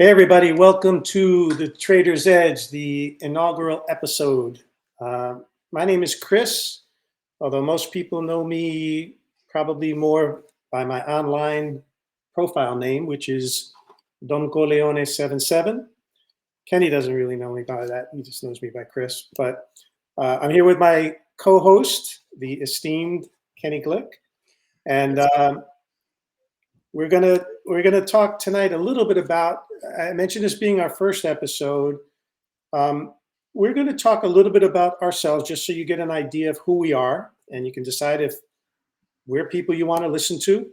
Hey, everybody, welcome to the Trader's Edge, the inaugural episode. Uh, my name is Chris, although most people know me probably more by my online profile name, which is Don Corleone77. Kenny doesn't really know me by that, he just knows me by Chris. But I'm here with my co host, the esteemed Kenny Glick. And we're gonna talk tonight a little bit about. I mentioned this being our first episode. Um, we're going to talk a little bit about ourselves, just so you get an idea of who we are, and you can decide if we're people you want to listen to.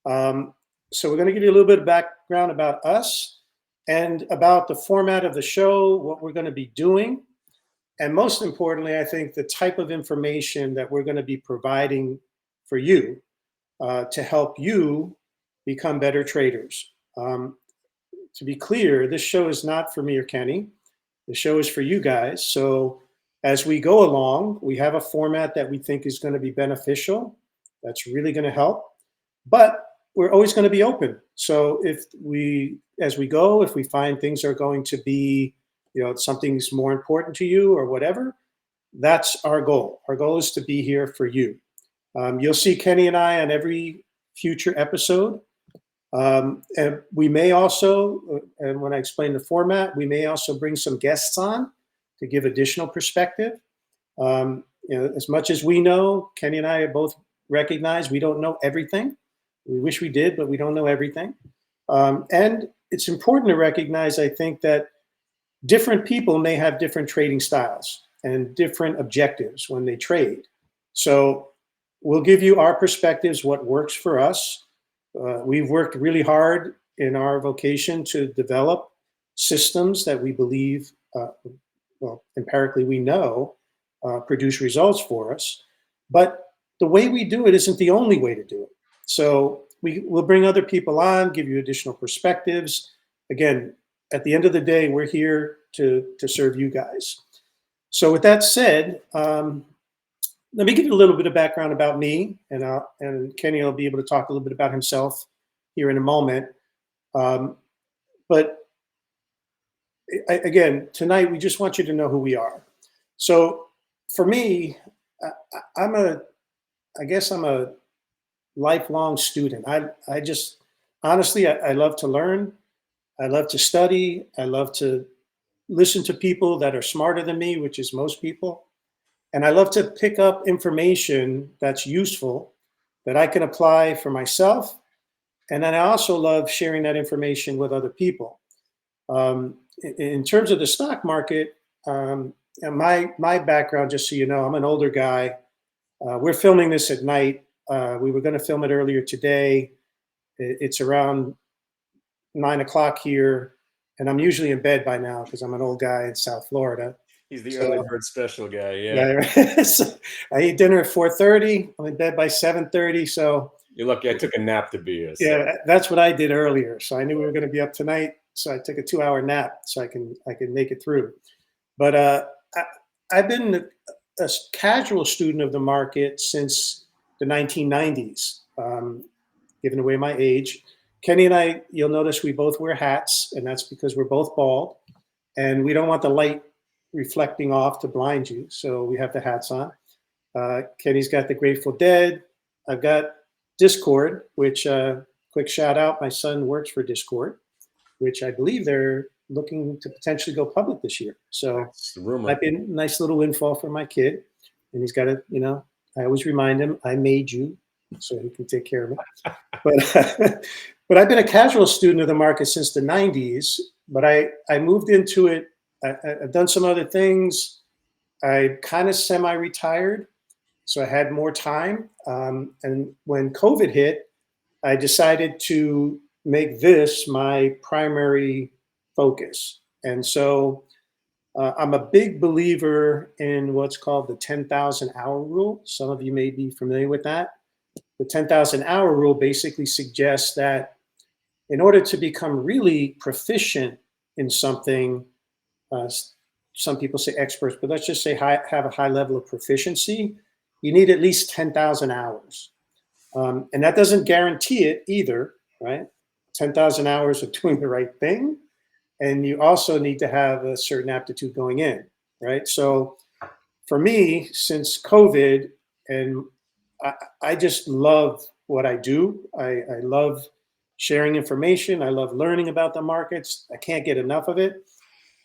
Um, so we're going to give you a little bit of background about us and about the format of the show, what we're going to be doing, and most importantly, I think the type of information that we're going to be providing for you to help you become better traders. To be clear, this show is not for me or Kenny. The show is for you guys. So as we go along, we have a format that we think is going to be beneficial. That's really going to help. But we're always going to be open. So as we go, if we find things are going to be, something's more important to you or whatever, that's our goal. Our goal is to be here for you. You'll see Kenny and I on every future episode. And we may also, and when I explain the format, we may also bring some guests on to give additional perspective. As much as we know, Kenny and I both recognize we don't know everything. We wish we did, but we don't know everything. And it's important to recognize, I think, that different people may have different trading styles and different objectives when they trade. So we'll give you our perspectives, what works for us. We've worked really hard in our vocation to develop systems that we believe, empirically we know, produce results for us. But the way we do it isn't the only way to do it. So we'll bring other people on, give you additional perspectives. Again, at the end of the day, we're here to serve you guys. So with that said, let me give you a little bit of background about me, and Kenny will be able to talk a little bit about himself here in a moment. But again, tonight we just want you to know who we are. So for me, I guess I'm a lifelong student. I just honestly, I love to learn. I love to study. I love to listen to people that are smarter than me, which is most people. And I love to pick up information that's useful that I can apply for myself. And then I also love sharing that information with other people. In terms of the stock market, and my background, just so you know, I'm an older guy. We're filming this at night. We were going to film it earlier today. It's around 9 o'clock here, and I'm usually in bed by now because I'm an old guy in South Florida. He's the early bird special guy, yeah. Right. So I eat dinner at 4:30. I'm in bed by 7:30. So You're lucky I took a nap to be here. So. yeah, that's what I did earlier. So I knew we were going to be up tonight. So I took a 2-hour nap so I can make it through. But I've been a casual student of the market since the 1990s. Giving away my age, Kenny and I, you'll notice we both wear hats, and that's because we're both bald, and we don't want the light reflecting off to blind you, so we have the hats on. Kenny's got the Grateful Dead. I've got Discord, which quick shout out, my son works for Discord, which I believe they're looking to potentially go public this year. So might be a nice little windfall for my kid. And he's got to, I always remind him, I made you, so he can take care of me. But I've been a casual student of the market since the 90s, but I moved into it. I've done some other things. I kind of semi-retired, so I had more time. And when COVID hit, I decided to make this my primary focus. And so I'm a big believer in what's called the 10,000 hour rule. Some of you may be familiar with that. The 10,000 hour rule basically suggests that in order to become really proficient in something, some people say experts, but let's just say have a high level of proficiency, you need at least 10,000 hours. And that doesn't guarantee it either, right? 10,000 hours of doing the right thing and you also need to have a certain aptitude going in, right? So for me, since COVID, and I, I just love what I do. I love sharing information. I love learning about the markets. I can't get enough of it.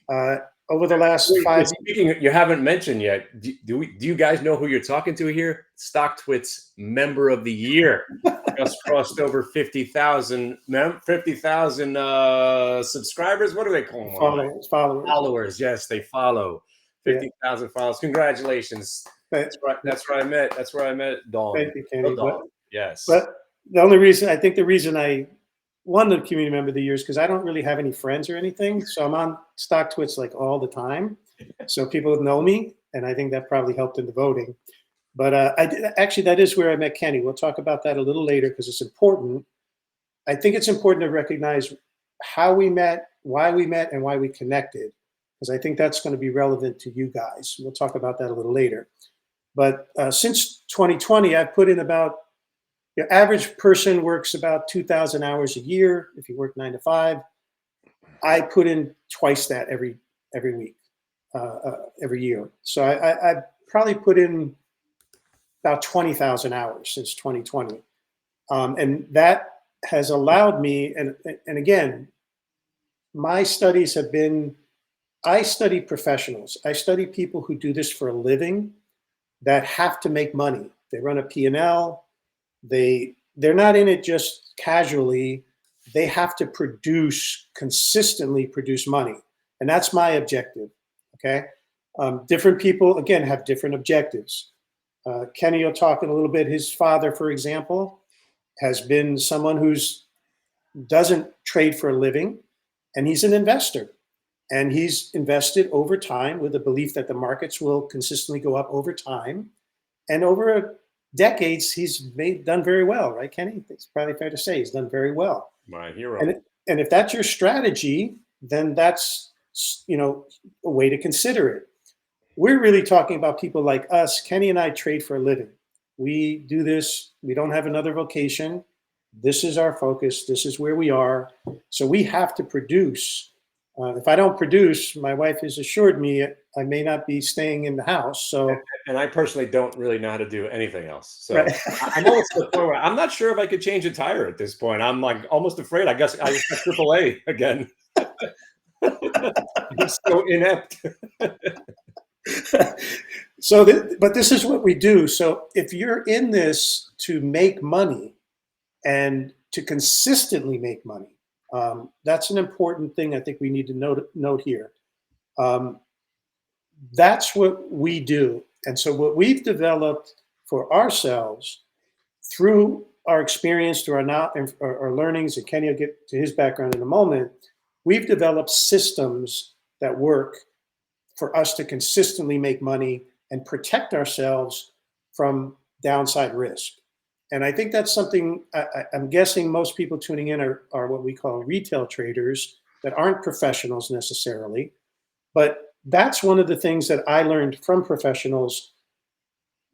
Uh, Over the last Wait, 5 speaking, you haven't mentioned yet. Do you guys know who you're talking to here? StockTwits Member of the Year just crossed over 50,000 50,000 subscribers. What do they call them online? followers, Followers. Yes, they follow yeah. 50,000 followers. Congratulations. But That's right. That's where I met. That's where I met Dawn. thank you, Real Kenny. Dawn. Yes. But the only reason I think the reason I won the community member of the year is because I don't really have any friends or anything. So I'm on StockTwits like all the time. So people know me, and I think that probably helped in the voting. But actually, that is where I met Kenny. We'll talk about that a little later because it's important. I think it's important to recognize how we met, and why we connected, because I think that's going to be relevant to you guys. We'll talk about that a little later. But since 2020, I've put in about, your average person works about 2,000 hours a year. If you work 9 to 5, I put in twice that every week, every year. So I probably put in about 20,000 hours since 2020. And that has allowed me, and again, my studies have been, I study professionals. I study people who do this for a living that have to make money. They run a P&L. They're not in it just casually. They have to consistently produce money. And that's my objective, okay? Different people, again, have different objectives. Kenny will talk in a little bit. His father, for example, has been someone who's doesn't trade for a living, and he's an investor. And he's invested over time with the belief that the markets will consistently go up over time. And over decades, he's done very well, right, Kenny? It's probably fair to say he's done very well. My hero. And if that's your strategy, then that's, a way to consider it. We're really talking about people like us. Kenny and I trade for a living. We do this. We don't have another vocation. This is our focus. This is where we are. So we have to produce. If I don't produce, my wife has assured me I may not be staying in the house. So, and I personally don't really know how to do anything else. So right. I'm almost to the point where I'm not sure if I could change a tire at this point. I'm like almost afraid. I guess I was at AAA again. I'm so inept. But this is what we do. So if you're in this to make money and to consistently make money, that's an important thing I think we need to note here. That's what we do. And so what we've developed for ourselves through our experience, through our learnings, and Kenny will get to his background in a moment, we've developed systems that work for us to consistently make money and protect ourselves from downside risk. And I think that's something I'm guessing most people tuning in are what we call retail traders that aren't professionals necessarily. But that's one of the things that I learned from professionals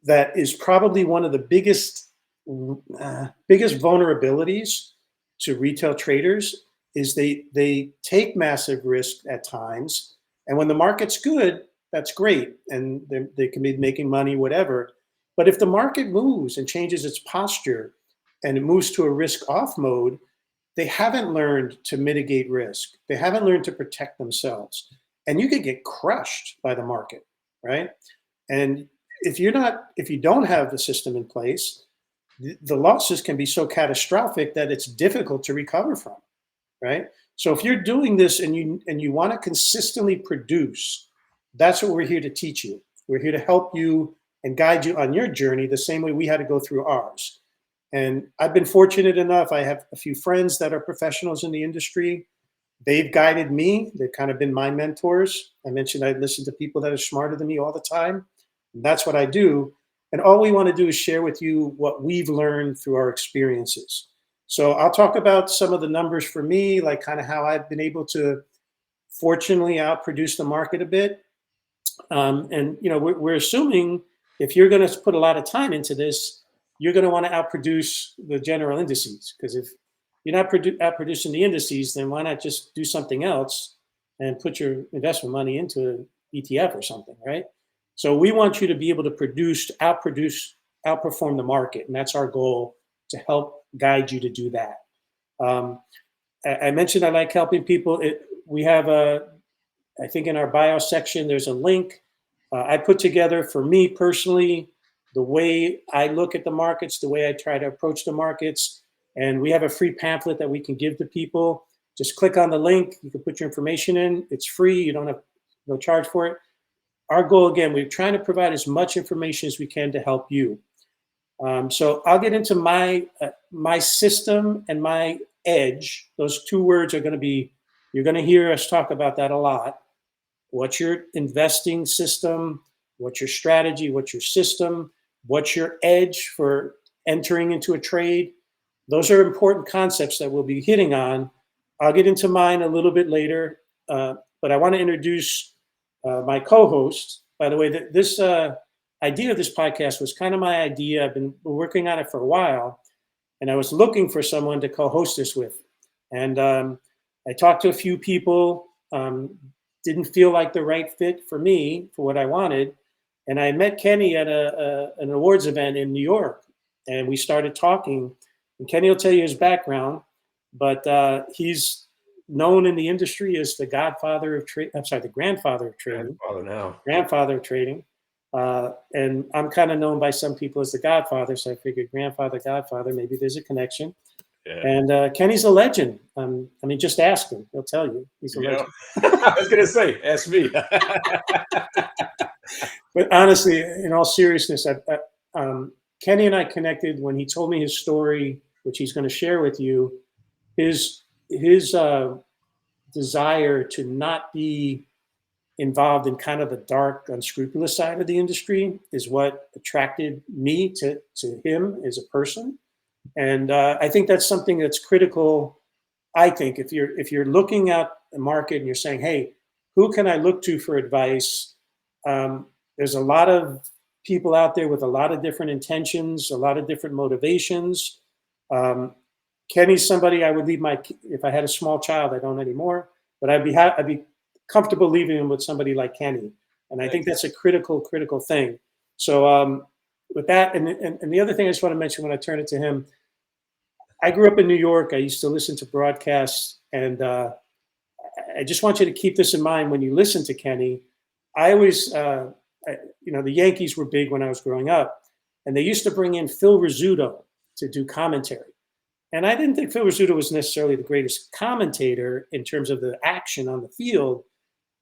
that is probably one of the biggest vulnerabilities to retail traders is they take massive risk at times. And when the market's good, that's great. And they can be making money, whatever. But if the market moves and changes its posture and it moves to a risk off mode, they haven't learned to mitigate risk. They haven't learned to protect themselves. And you could get crushed by the market, right? And if you don't have the system in place, the losses can be so catastrophic that it's difficult to recover from, right? So if you're doing this and you want to consistently produce, that's what we're here to teach you. We're here to help you and guide you on your journey the same way we had to go through ours. And I've been fortunate enough. I have a few friends that are professionals in the industry. They've guided me. They've kind of been my mentors. I mentioned I listen to people that are smarter than me all the time. And that's what I do. And all we want to do is share with you what we've learned through our experiences. So I'll talk about some of the numbers for me, like kind of how I've been able to fortunately outproduce the market a bit. And we're assuming if you're going to put a lot of time into this, you're going to want to outproduce the general indices. Because if you're not outproducing the indices, then why not just do something else and put your investment money into an ETF or something, right? So we want you to be able to outperform the market, and that's our goal, to help guide you to do that. Um, I mentioned I like helping people. We have I think in our bio section, there's a link I put together for me personally, the way I look at the markets, the way I try to approach the markets. And we have a free pamphlet that we can give to people. Just click on the link. You can put your information in. It's free. You don't have no charge for it. Our goal, again, we're trying to provide as much information as we can to help you. So I'll get into my system and my edge. Those two words are going to be, you're going to hear us talk about that a lot. What's your investing system? What's your strategy? What's your system? What's your edge for entering into a trade? Those are important concepts that we'll be hitting on. I'll get into mine a little bit later, but I want to introduce my co-host. By the way, this idea of this podcast was kind of my idea. I've been working on it for a while, and I was looking for someone to co-host this with. And I talked to a few people, didn't feel like the right fit for me, for what I wanted. And I met Kenny at an awards event in New York, and we started talking. And Kenny will tell you his background, but he's known in the industry as the godfather of trade. I'm sorry, the grandfather of trading. Grandfather of trading. And I'm kind of known by some people as the godfather, so I figured grandfather, godfather, maybe there's a connection. Yeah. And Kenny's a legend. I mean, just ask him; he'll tell you he's a legend. I was gonna say, ask me. But honestly, in all seriousness, Kenny and I connected when he told me his story, which he's going to share with you. His desire to not be involved in kind of the dark, unscrupulous side of the industry is what attracted me to him as a person. And I think that's something that's critical. I think if you're looking at the market and you're saying, hey, who can I look to for advice? There's a lot of people out there with a lot of different intentions, a lot of different motivations. Kenny's somebody I would leave if I had a small child, I don't anymore, but I'd be comfortable leaving him with somebody like Kenny. And I think that's a critical thing. So with that, and the other thing I just want to mention when I turn it to him, I grew up in New York. I used to listen to broadcasts, and I just want you to keep this in mind when you listen to Kenny. I always, the Yankees were big when I was growing up, and they used to bring in Phil Rizzuto to do commentary. And I didn't think Phil Rizzuto was necessarily the greatest commentator in terms of the action on the field,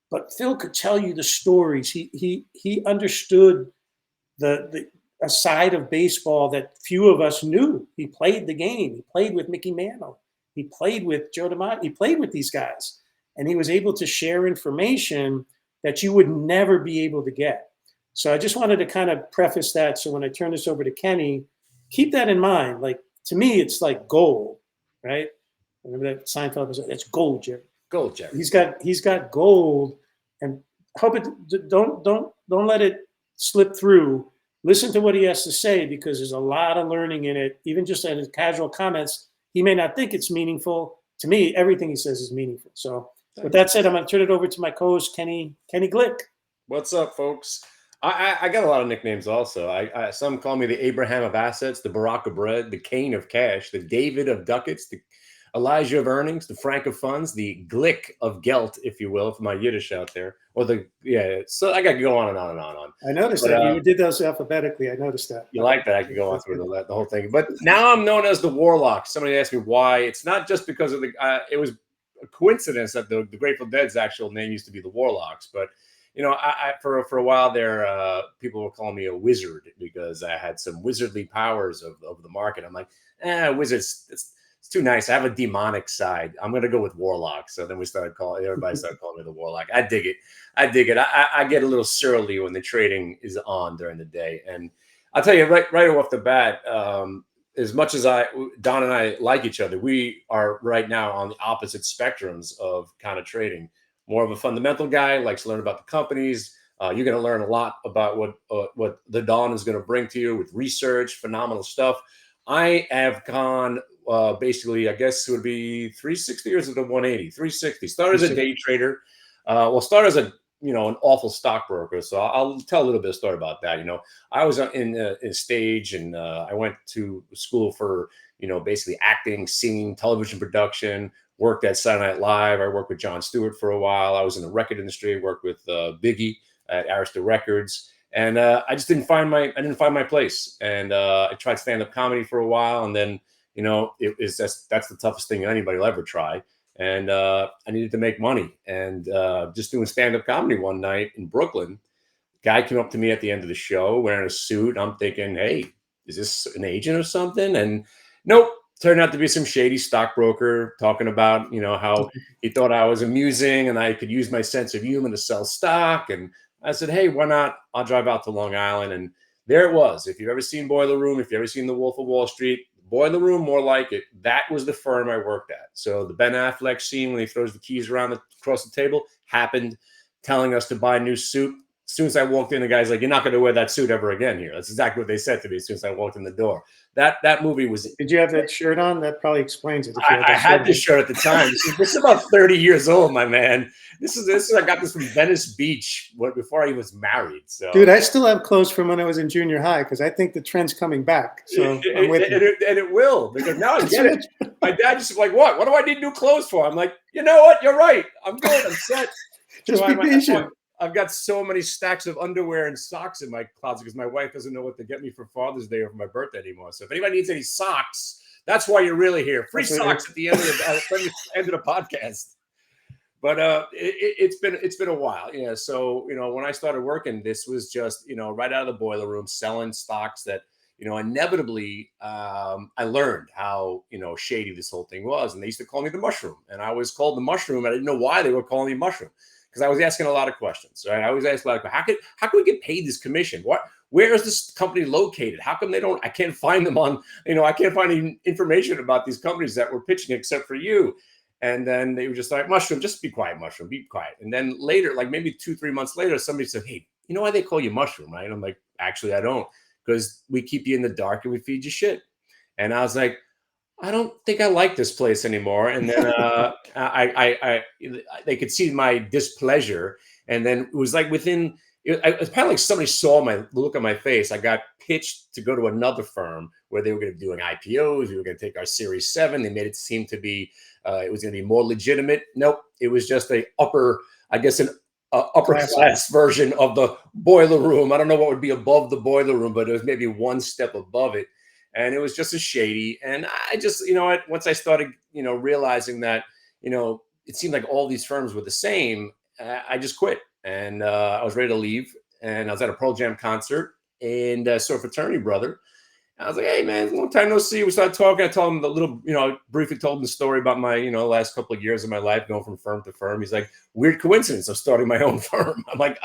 but Phil could tell you the stories. He understood a side of baseball that few of us knew. He played the game. He played with Mickey Mantle. He played with Joe DiMaggio. He played with these guys, and he was able to share information that you would never be able to get. So I just wanted to kind of preface that. So when I turn this over to Kenny, keep that in mind. Like, to me, it's like gold, right? Remember that Seinfeld was, it's gold, Jerry. Gold, Jerry. He's got gold, and hope it don't let it slip through. Listen to what he has to say, because there's a lot of learning in it. Even just in his casual comments, he may not think it's meaningful. To me, everything he says is meaningful. So with that said, I'm going to turn it over to my co-host, Kenny Glick. What's up, folks? I got a lot of nicknames also. Some call me the Abraham of assets, the Barack of bread, the Cain of cash, the David of ducats, the Elijah of earnings, the Frank of funds, the Glick of gelt, if you will, for my Yiddish out there. Or so I got to go on and on and on. I noticed that you did those alphabetically. I noticed that. You like that? I could go on through the whole thing. But now I'm known as the Warlock. Somebody asked me why. It's not just because of it was a coincidence that the Grateful Dead's actual name used to be the Warlocks, but for a while there, people were calling me a wizard because I had some wizardly powers of the market. I'm like, wizards, it's too nice. I have a demonic side. I'm going to go with warlock. So then everybody started calling me the Warlock. I dig it. I get a little surly when the trading is on during the day. And I'll tell you right off the bat, as much as Don and I like each other, we are right now on the opposite spectrums of kind of trading. More of a fundamental guy, likes to learn about the companies. You're going to learn a lot about what the Don is going to bring to you with research, phenomenal stuff. I have gone basically, I guess it would be 360 or is it a 180? 360. Started as a day trader. Well, start as an awful stockbroker. So I'll tell a little bit of story about that. I was in stage, and I went to school for basically acting, singing, television production. Worked at Saturday Night Live. I worked with Jon Stewart for a while. I was in the record industry. Worked with Biggie at Arista Records, and I just didn't find my place. And I tried stand up comedy for a while, and then that's the toughest thing anybody will ever try. And I needed to make money, and just doing stand up comedy one night in Brooklyn. Guy came up to me at the end of the show wearing a suit. I'm thinking, hey, is this an agent or something? And nope, turned out to be some shady stockbroker talking about, how he thought I was amusing and I could use my sense of humor to sell stock. And I said, hey, why not? I'll drive out to Long Island. And there it was. If you've ever seen Boiler Room, if you've ever seen The Wolf of Wall Street, Boiler Room, more like it. That was the firm I worked at. So the Ben Affleck scene when he throws the keys around across the table happened, telling us to buy a new suit. As soon as I walked in, the guy's like, "You're not going to wear that suit ever again here." That's exactly what they said to me as soon as I walked in the door. That movie was. Did you have that shirt on? That probably explains it. If you I had this shirt at the time. This is about 30 years old, my man. This is I got this from Venice Beach before I was married. So, dude, I still have clothes from when I was in junior high because I think the trend's coming back. So I'm with you. And it will, because now I get it. My dad just like, what? What do I need new clothes for? I'm like, you know what? You're right. I'm good. I'm set. Just be patient. I've got so many stacks of underwear and socks in my closet because my wife doesn't know what to get me for Father's Day or for my birthday anymore. So if anybody needs any socks, that's why you're really here. Free socks at the end of the podcast. But it's been a while. Yeah. So, when I started working, this was just, right out of the boiler room, selling stocks that, inevitably, I learned how, shady this whole thing was. And they used to call me the mushroom, and I was called the mushroom. I didn't know why they were calling me mushroom, because I was asking a lot of questions. Right? I always asked a lot of questions. How can we get paid this commission? Where is this company located? How come I can't find them on, I can't find any information about these companies that were pitching except for you. And then they were just like, mushroom, just be quiet, mushroom, be quiet. And then later, like maybe 2-3 months later, somebody said, hey, you know why they call you mushroom, right? I'm like, actually, I don't, because we keep you in the dark and we feed you shit. And I was like, I don't think I like this place anymore. And then they could see my displeasure. And then it was like it's kind of like somebody saw the look on my face. I got pitched to go to another firm where they were going to be doing IPOs. We were going to take our Series 7. They made it seem to be, it was going to be more legitimate. Nope. It was just an upper class version of the boiler room. I don't know what would be above the boiler room, but it was maybe one step above it. And it was just as shady. And I just, once I started, realizing that, it seemed like all these firms were the same, I just quit. And I was ready to leave. And I was at a Pearl Jam concert and saw a fraternity brother. I was like, hey, man, long time no see. We started talking. I told him briefly told him the story about my, last couple of years of my life going from firm to firm. He's like, weird coincidence of starting my own firm. I'm like,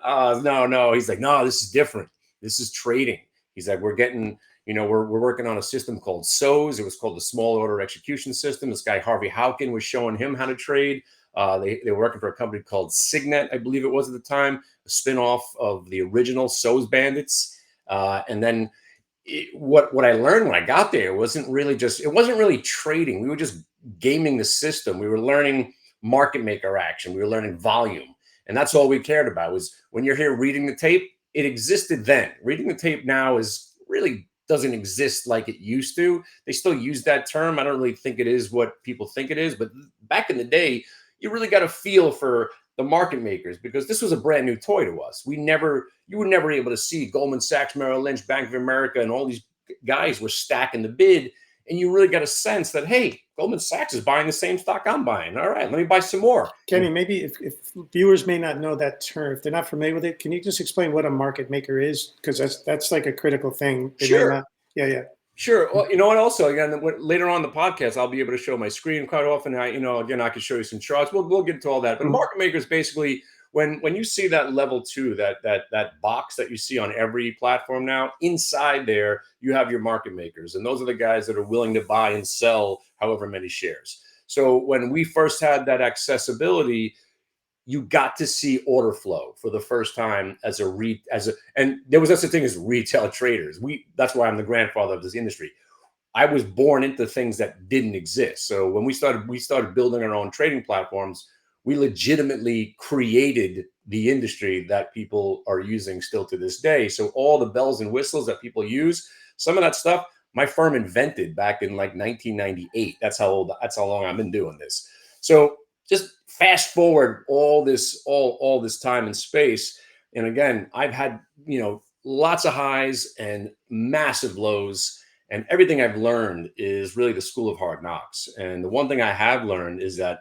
no. He's like, no, this is different. This is trading. He's like, we're getting, we're working on a system called SOS. It was called the Small Order Execution System. This guy, Harvey Houken, was showing him how to trade. They were working for a company called Signet, I believe it was at the time, a spinoff of the original SOS Bandits. And then what I learned when I got there it wasn't really trading. We were just gaming the system. We were learning market maker action. We were learning volume. And that's all we cared about. Was when you're here reading the tape, it existed then. Reading the tape now really doesn't exist like it used to. They still use that term. I don't really think it is what people think it is. But back in the day, you really got a feel for the market makers, because this was a brand new toy to us. You were never able to see Goldman Sachs, Merrill Lynch, Bank of America, and all these guys were stacking the bid. And you really got a sense that, hey, Goldman Sachs is buying the same stock I'm buying. All right, let me buy some more. Kenny, maybe if viewers may not know that term, if they're not familiar with it, can you just explain what a market maker is? Because that's like a critical thing. Sure. Yeah. Sure. Well, you know what? Also, again, later on in the podcast, I'll be able to show my screen quite often. I can show you some charts. We'll get into all that. But market makers, basically, when you see that level 2, that box that you see on every platform now, inside there, you have your market makers. And those are the guys that are willing to buy and sell however many shares. So when we first had that accessibility, you got to see order flow for the first time and there was such a thing as retail traders. That's why I'm the grandfather of this industry. I was born into things that didn't exist. So when we started building our own trading platforms, we legitimately created the industry that people are using still to this day. So all the bells and whistles that people use, some of that stuff my firm invented back in like 1998. That's how long I've been doing this. So just fast forward all this time and space. And again, I've had, lots of highs and massive lows. And everything I've learned is really the school of hard knocks. And the one thing I have learned is that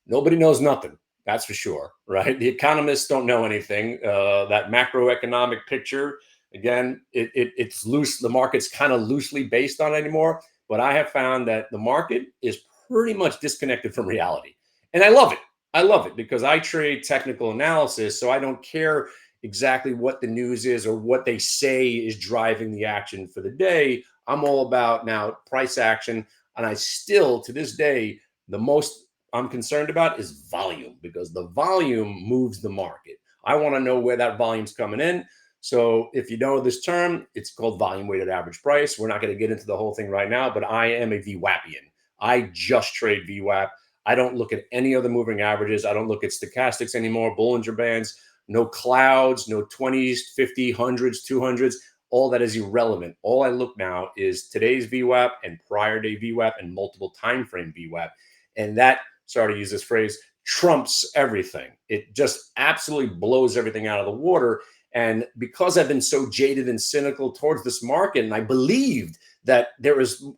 nobody knows nothing. That's for sure, right? The economists don't know anything. That macroeconomic picture, again, it's loose. The market's kind of loosely based on it anymore. But I have found that the market is pretty much disconnected from reality. And I love it. I love it because I trade technical analysis. So I don't care exactly what the news is or what they say is driving the action for the day. I'm all about now price action. And I still, to this day, the most I'm concerned about is volume because the volume moves the market. I want to know where that volume's coming in. So if you know this term, it's called volume weighted average price. We're not going to get into the whole thing right now, but I am a VWAPian. I just trade VWAP. I don't look at any other moving averages. I don't look at stochastics anymore, Bollinger Bands, no clouds, no 20s, 50, 100s, 200s. All that is irrelevant. All I look now is today's VWAP and prior day VWAP and multiple time frame VWAP. And that, sorry to use this phrase, trumps everything. It just absolutely blows everything out of the water. And because I've been so jaded and cynical towards this market, and I believed that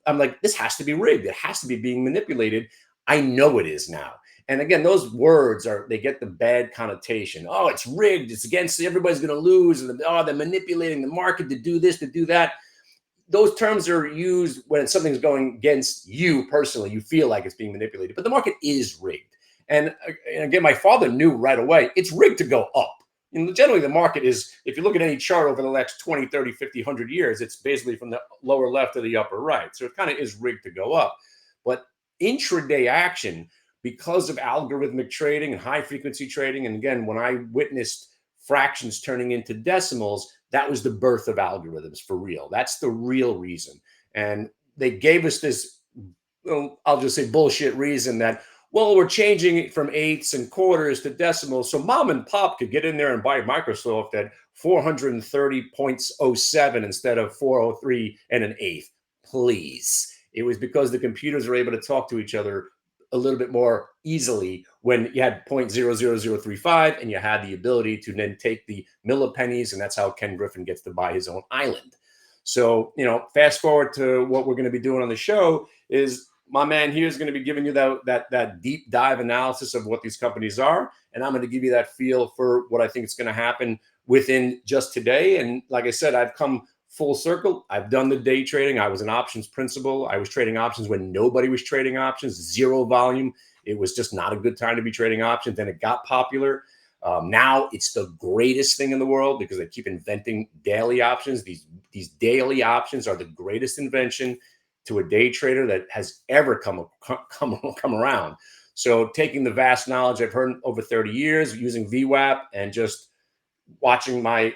I'm like, this has to be rigged. It has to be being manipulated. I know it is now. And again, those words they get the bad connotation. Oh, it's rigged. It's against, everybody's going to lose. And they're manipulating the market to do this, to do that. Those terms are used when something's going against you personally. You feel like it's being manipulated, but the market is rigged. And again, my father knew right away, it's rigged to go up. Generally, the market is, if you look at any chart over the next 20, 30, 50, 100 years, it's basically from the lower left to the upper right. So it kind of is rigged to go up. But intraday action, because of algorithmic trading and high frequency trading, and again, when I witnessed fractions turning into decimals, that was the birth of algorithms for real. That's the real reason. And they gave us this, I'll just say bullshit reason that, well, we're changing it from eighths and quarters to decimals. So mom and pop could get in there and buy Microsoft at 430.07 instead of 403 and an eighth. Please. It was because the computers are able to talk to each other a little bit more easily when you had 0.00035 and you had the ability to then take the millipennies, and that's how Ken Griffin gets to buy his own island. So, fast forward to what we're going to be doing on the show is my man here is going to be giving you that deep dive analysis of what these companies are, and I'm going to give you that feel for what I think is going to happen within just today. And like I said, I've come full circle. I've done the day trading. I was an options principal. I was trading options when nobody was trading options, zero volume. It was just not a good time to be trading options. Then it got popular. Now it's the greatest thing in the world because they keep inventing daily options. These daily options are the greatest invention to a day trader that has ever come around. So taking the vast knowledge I've heard over 30 years using VWAP and just watching my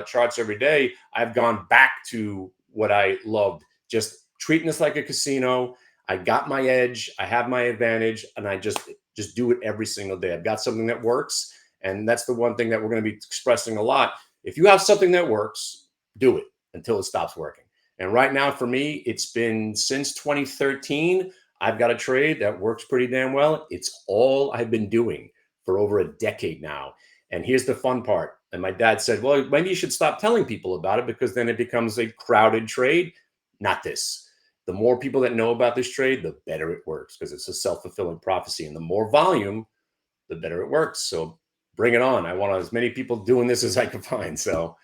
charts every day, I've gone back to what I loved, just treating this like a casino. I got my edge, I have my advantage, and I just do it every single day. I've got something that works, and that's the one thing that we're going to be expressing a lot. If you have something that works, do it until it stops working. And right now for me, it's been since 2013, I've got a trade that works pretty damn well. It's all I've been doing for over a decade now. And here's the fun part. And my dad said, well, maybe you should stop telling people about it because then it becomes a crowded trade. Not this. The more people that know about this trade, the better it works because it's a self-fulfilling prophecy. And the more volume, the better it works. So bring it on. I want as many people doing this as I can find. So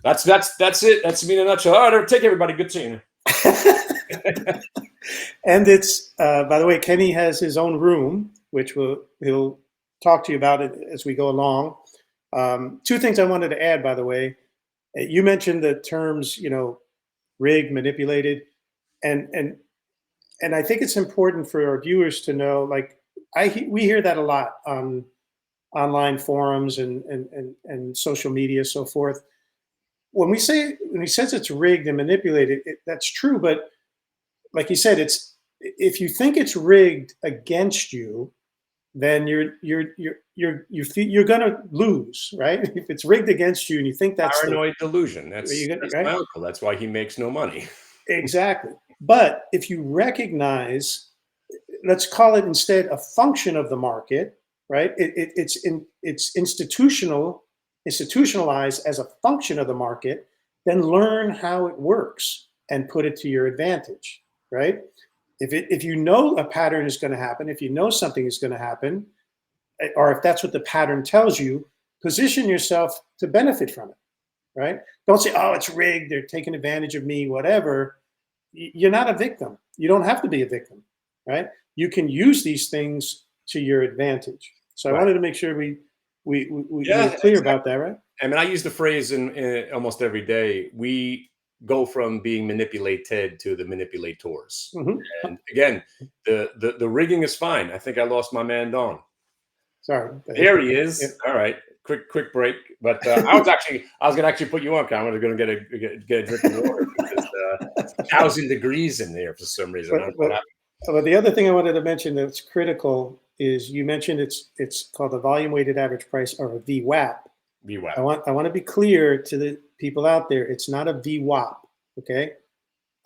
that's it. That's me in a nutshell. All right, take everybody. Good seeing you. And it's, by the way, Kenny has his own room, which he'll talk to you about it as we go along. Two things I wanted to add, by the way. You mentioned the terms, rigged, manipulated, and I think it's important for our viewers to know. Like, we hear that a lot on online forums and social media, so forth. When he says it's rigged and manipulated, that's true. But, like he said, if you think it's rigged against you, then you're going to lose, right? If it's rigged against you and you think that's the Paranoid delusion. you That's my right. uncle. That's why he makes no money. Exactly. But if you recognize, let's call it instead a function of the market, right? It's institutionalized as a function of the market. Then learn how it works and put it to your advantage, right? If you know a pattern is going to happen, if you know something is going to happen, or if that's what the pattern tells you, position yourself to benefit from it, right? Don't say, oh, it's rigged, they're taking advantage of me, whatever. You're not a victim. You don't have to be a victim, right? You can use these things to your advantage. So I Right. wanted to make sure we Yeah, were clear exactly. about that, right? I mean, I use the phrase in almost every day. We go from being manipulated to the manipulators. Hmm. And again, the rigging is fine. I think I lost my man Don. Sorry. Here he Yeah. is. All right, quick break. But I was gonna actually put you on. I was gonna get a drink of water because it's 1,000 degrees in there for some reason. I don't but, know what but, happened. but the other thing I wanted to mention that's critical is you mentioned it's called the volume weighted average price, or a VWAP. VWAP. I want to be clear to the people out there. It's not a VWAP. Okay.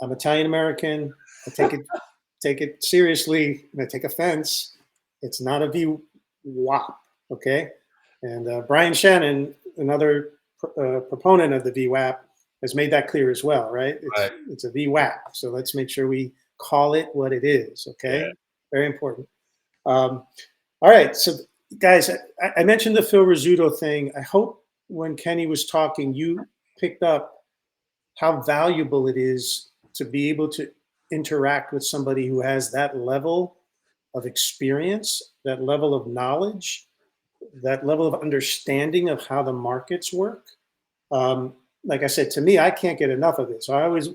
I'm Italian American. I take it seriously, and I take offense. It's not a VWAP. Okay. And Brian Shannon, another proponent of the VWAP, has made that clear as well, right? Right. It's a VWAP. So let's make sure we call it what it is. Yeah. Okay. Very important. All right. So, guys, I mentioned the Phil Rizzuto thing. I hope when Kenny was talking, you picked up how valuable it is to be able to interact with somebody who has that level of experience, that level of knowledge, that level of understanding of how the markets work. Like I said, to me, I can't get enough of it. So I always,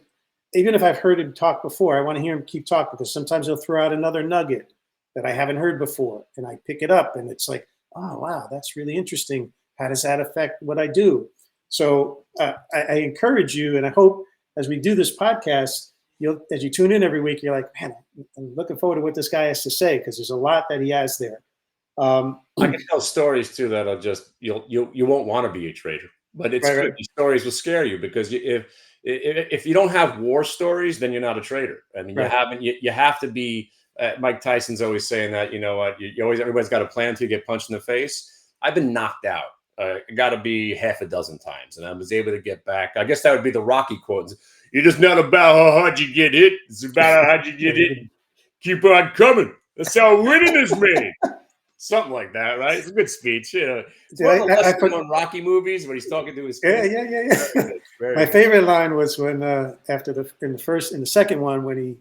even if I've heard him talk before, I want to hear him keep talking, because sometimes he'll throw out another nugget that I haven't heard before, and I pick it up, and it's like, oh wow, that's really interesting. How does that affect what I do? So I encourage you, and I hope as we do this podcast, as you tune in every week, you're like, man, I'm looking forward to what this guy has to say, because there's a lot that he has there. I can tell stories too that'll just you won't want to be a trader, but it's Right, good. right, These stories will scare you because if you don't have war stories, then you're not a trader. I mean, right. you have to be. Mike Tyson's always saying that, you know what, you always, everybody's got a plan till you get punched in the face. I've been knocked out. Got to be half a dozen times, and I was able to get back. I guess that would be the Rocky quote. You're just not about how hard you get hit. It's about how hard you get hit. Keep on coming. That's how winning is made. Something like that, right? It's a good speech. You know, it's one of the less known Rocky movies when he's talking to his Yeah, kid. yeah, yeah, yeah. Very good. Very My good. favorite line was when after in the second one, when he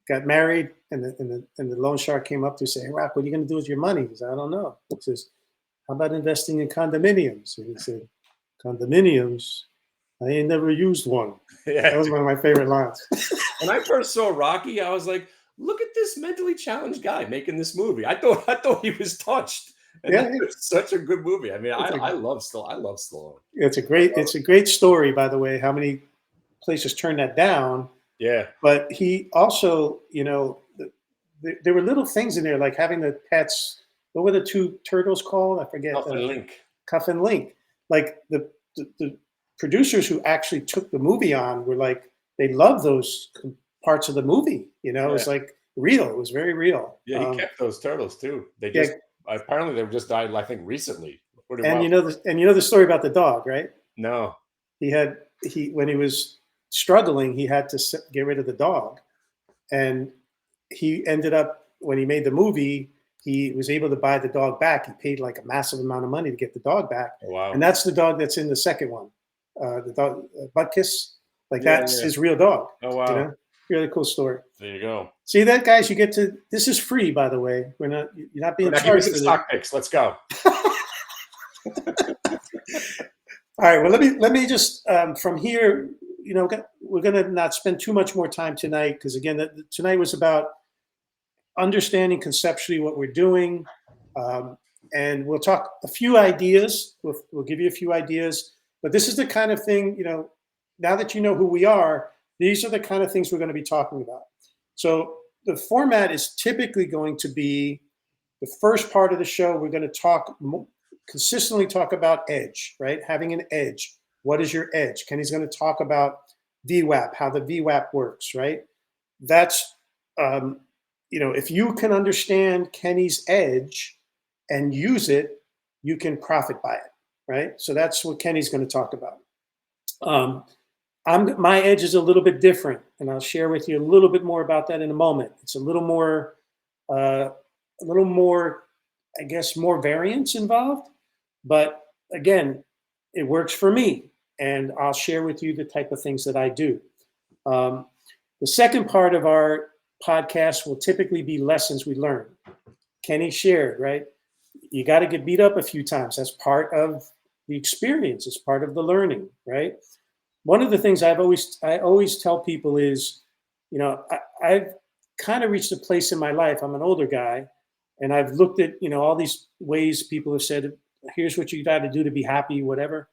got married, and the loan shark came up to say, "Hey, Rock, what are you going to do with your money?" He said, "I don't know." He says, "How about investing in condominiums?" And he said, "Condominiums? I ain't never used one." That Yeah. was one of my favorite lines. When I first saw Rocky, I was like, "Look at this mentally challenged guy making this movie." I thought he was touched, and Yeah, that was such a good movie. I mean, it's I love Stallone. it's a great story, by the way. How many places turned that down? Yeah, But he also, there were little things in there, like having the pets. What were the two turtles called? I forget. Huff and Link. Cuff and Link. Like the producers who actually took the movie on were like, they loved those parts of the movie. It Yeah, was like real. It was very real. yeah. He kept those turtles too. They Yeah, just apparently they just died. I think recently. Pretty and wild. you know the story about the dog, right? No. He when he was struggling, he had to get rid of the dog, and he ended up, when he made the movie, he was able to buy the dog back. He paid like a massive amount of money to get the dog back, Oh, wow. and that's the dog that's in the second one, the dog Butkus. Like Yeah, that's yeah. his real dog. Oh, wow. Really cool story. There you go. See that, guys? You get to. This is free, by the way. You're not being Now give me charged some for this. stock picks. Let's go. All right. Well, let me just from here. We're going to not spend too much more time tonight, because again, tonight was about understanding conceptually what we're doing, and we'll talk a few ideas. We'll give you a few ideas, but this is the kind of thing, now that you know who we are, these are the kind of things we're going to be talking about. So the format is typically going to be The first part of the show, we're going to consistently talk about edge, right? Having an edge. What is your edge? Kenny's going to talk about VWAP, how the VWAP works, right? That's, if you can understand Kenny's edge and use it, you can profit by it, right? So that's what Kenny's going to talk about. My edge is a little bit different, and I'll share with you a little bit more about that in a moment. It's a little more, I guess, more variance involved. But again, it works for me, and I'll share with you the type of things that I do. The second part of our podcast will typically be lessons we learn. Kenny shared, right? You got to get beat up a few times. That's part of the experience. It's part of the learning, right? One of the things I always tell people is, I've kind of reached a place in my life. I'm an older guy, and I've looked at, all these ways people have said, here's what you got to do to be happy, whatever.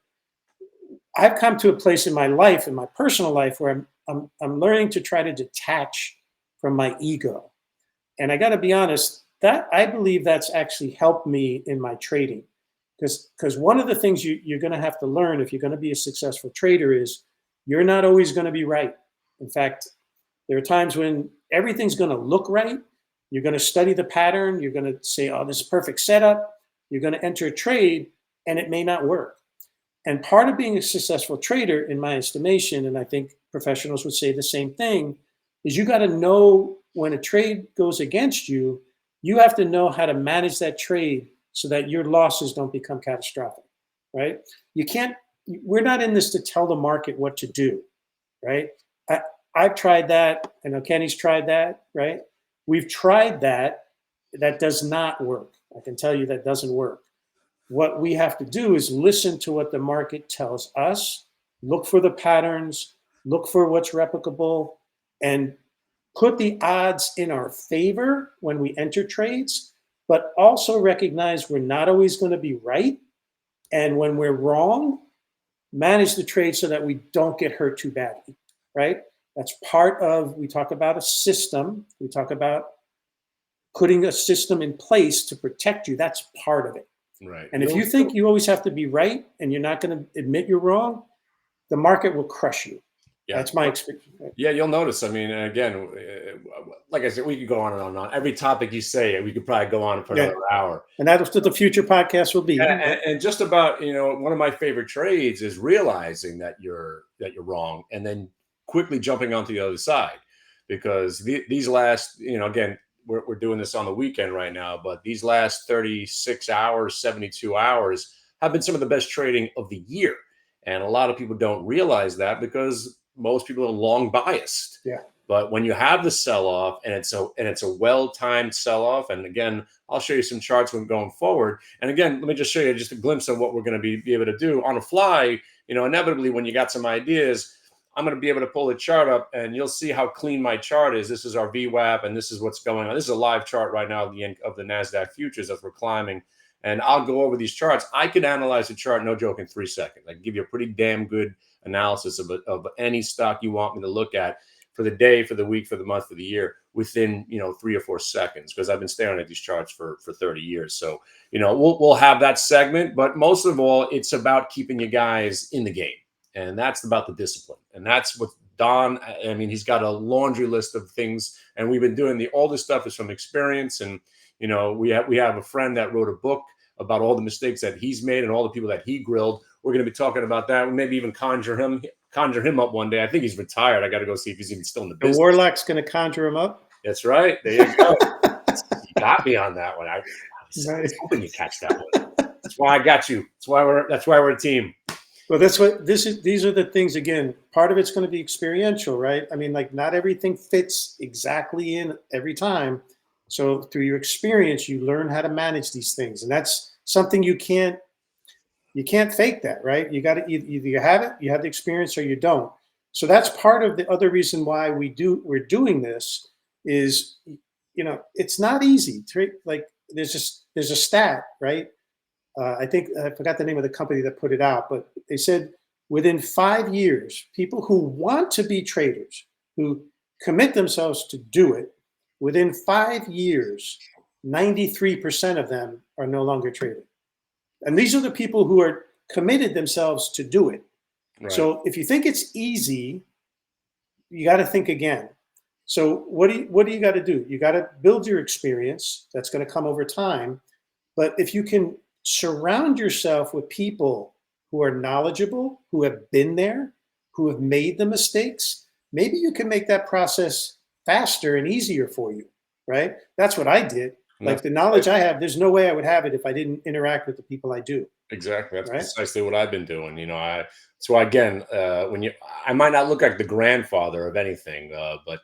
I've come to a place in my life, in my personal life, where I'm learning to try to detach from my ego. And I got to be honest, that I believe that's actually helped me in my trading. Because one of the things you're going to have to learn if you're going to be a successful trader is you're not always going to be right. In fact, there are times when everything's going to look right. You're going to study the pattern. You're going to say, oh, this is perfect setup. You're going to enter a trade, and it may not work. And part of being a successful trader, in my estimation, and I think professionals would say the same thing, is you got to know when a trade goes against you, you have to know how to manage that trade so that your losses don't become catastrophic, right? We're not in this to tell the market what to do, right? I've tried that. I know Kenny's tried that, right? We've tried that. That does not work. I can tell you that doesn't work. What we have to do is listen to what the market tells us, look for the patterns, look for what's replicable, and put the odds in our favor when we enter trades, but also recognize we're not always going to be right. And when we're wrong, manage the trade so that we don't get hurt too badly, right? That's part of, we talk about a system. We talk about putting a system in place to protect you. That's part of it. Right. And if you think you always have to be right and you're not going to admit you're wrong, the market will crush you. Yeah. That's my experience. Right? Yeah, you'll notice. I mean, again, like I said, we could go on and on and on. Every topic you say, we could probably go on for another hour. And that's what the future podcast will be. And just about, one of my favorite trades is realizing that you're wrong and then quickly jumping onto the other side. Because these last, again, we're doing this on the weekend right now, but these last 36 hours, 72 hours have been some of the best trading of the year. And a lot of people don't realize that because most people are long biased. Yeah. But when you have the sell-off and it's a well-timed sell-off, and again, I'll show you some charts when going forward. And again, let me just show you just a glimpse of what we're going to be able to do on the fly. Inevitably, when you got some ideas, I'm going to be able to pull the chart up and you'll see how clean my chart is. This is our VWAP and this is what's going on. This is a live chart right now of the NASDAQ futures as we're climbing. And I'll go over these charts. I could analyze a chart, no joke, in 3 seconds. I can give you a pretty damn good analysis of any stock you want me to look at for the day, for the week, for the month, for the year within, 3 or 4 seconds, because I've been staring at these charts for 30 years. So, we'll have that segment, but most of all, it's about keeping you guys in the game. And that's about the discipline. And that's what Don, I mean, he's got a laundry list of things, and we've been doing all this stuff is from experience. And, we have a friend that wrote a book about all the mistakes that he's made and all the people that he grilled. We're going to be talking about that. Maybe even conjure him up one day. I think he's retired. I got to go see if he's even still in the business. The Warlock's going to conjure him up. That's right. There you go. You got me on that one. I was hoping you catch that one. That's why I got you. That's why we're a team. Well, these are the things, again, part of it's going to be experiential, right? I mean, like not everything fits exactly in every time. So through your experience, you learn how to manage these things. And that's something you can't fake that, right? You got to either you have it, you have the experience, or you don't. So that's part of the other reason why we're doing this is, it's not easy. Like there's a stat, right? I think I forgot the name of the company that put it out, but they said within 5 years, people who want to be traders, who commit themselves to do it, within 5 years, 93% of them are no longer trading. And these are the people who are committed themselves to do it. Right. So if you think it's easy, you got to think again. So what do you got to do? You got to build your experience. That's going to come over time. But if you can surround yourself with people who are knowledgeable, who have been there, who have made the mistakes, maybe you can make that process faster and easier for you, right? That's what I did. And Like that's the knowledge I have, there's no way I would have it if I didn't interact with the people I do, exactly. That's right? precisely what I've been doing. So again, I might not look like the grandfather of anything, but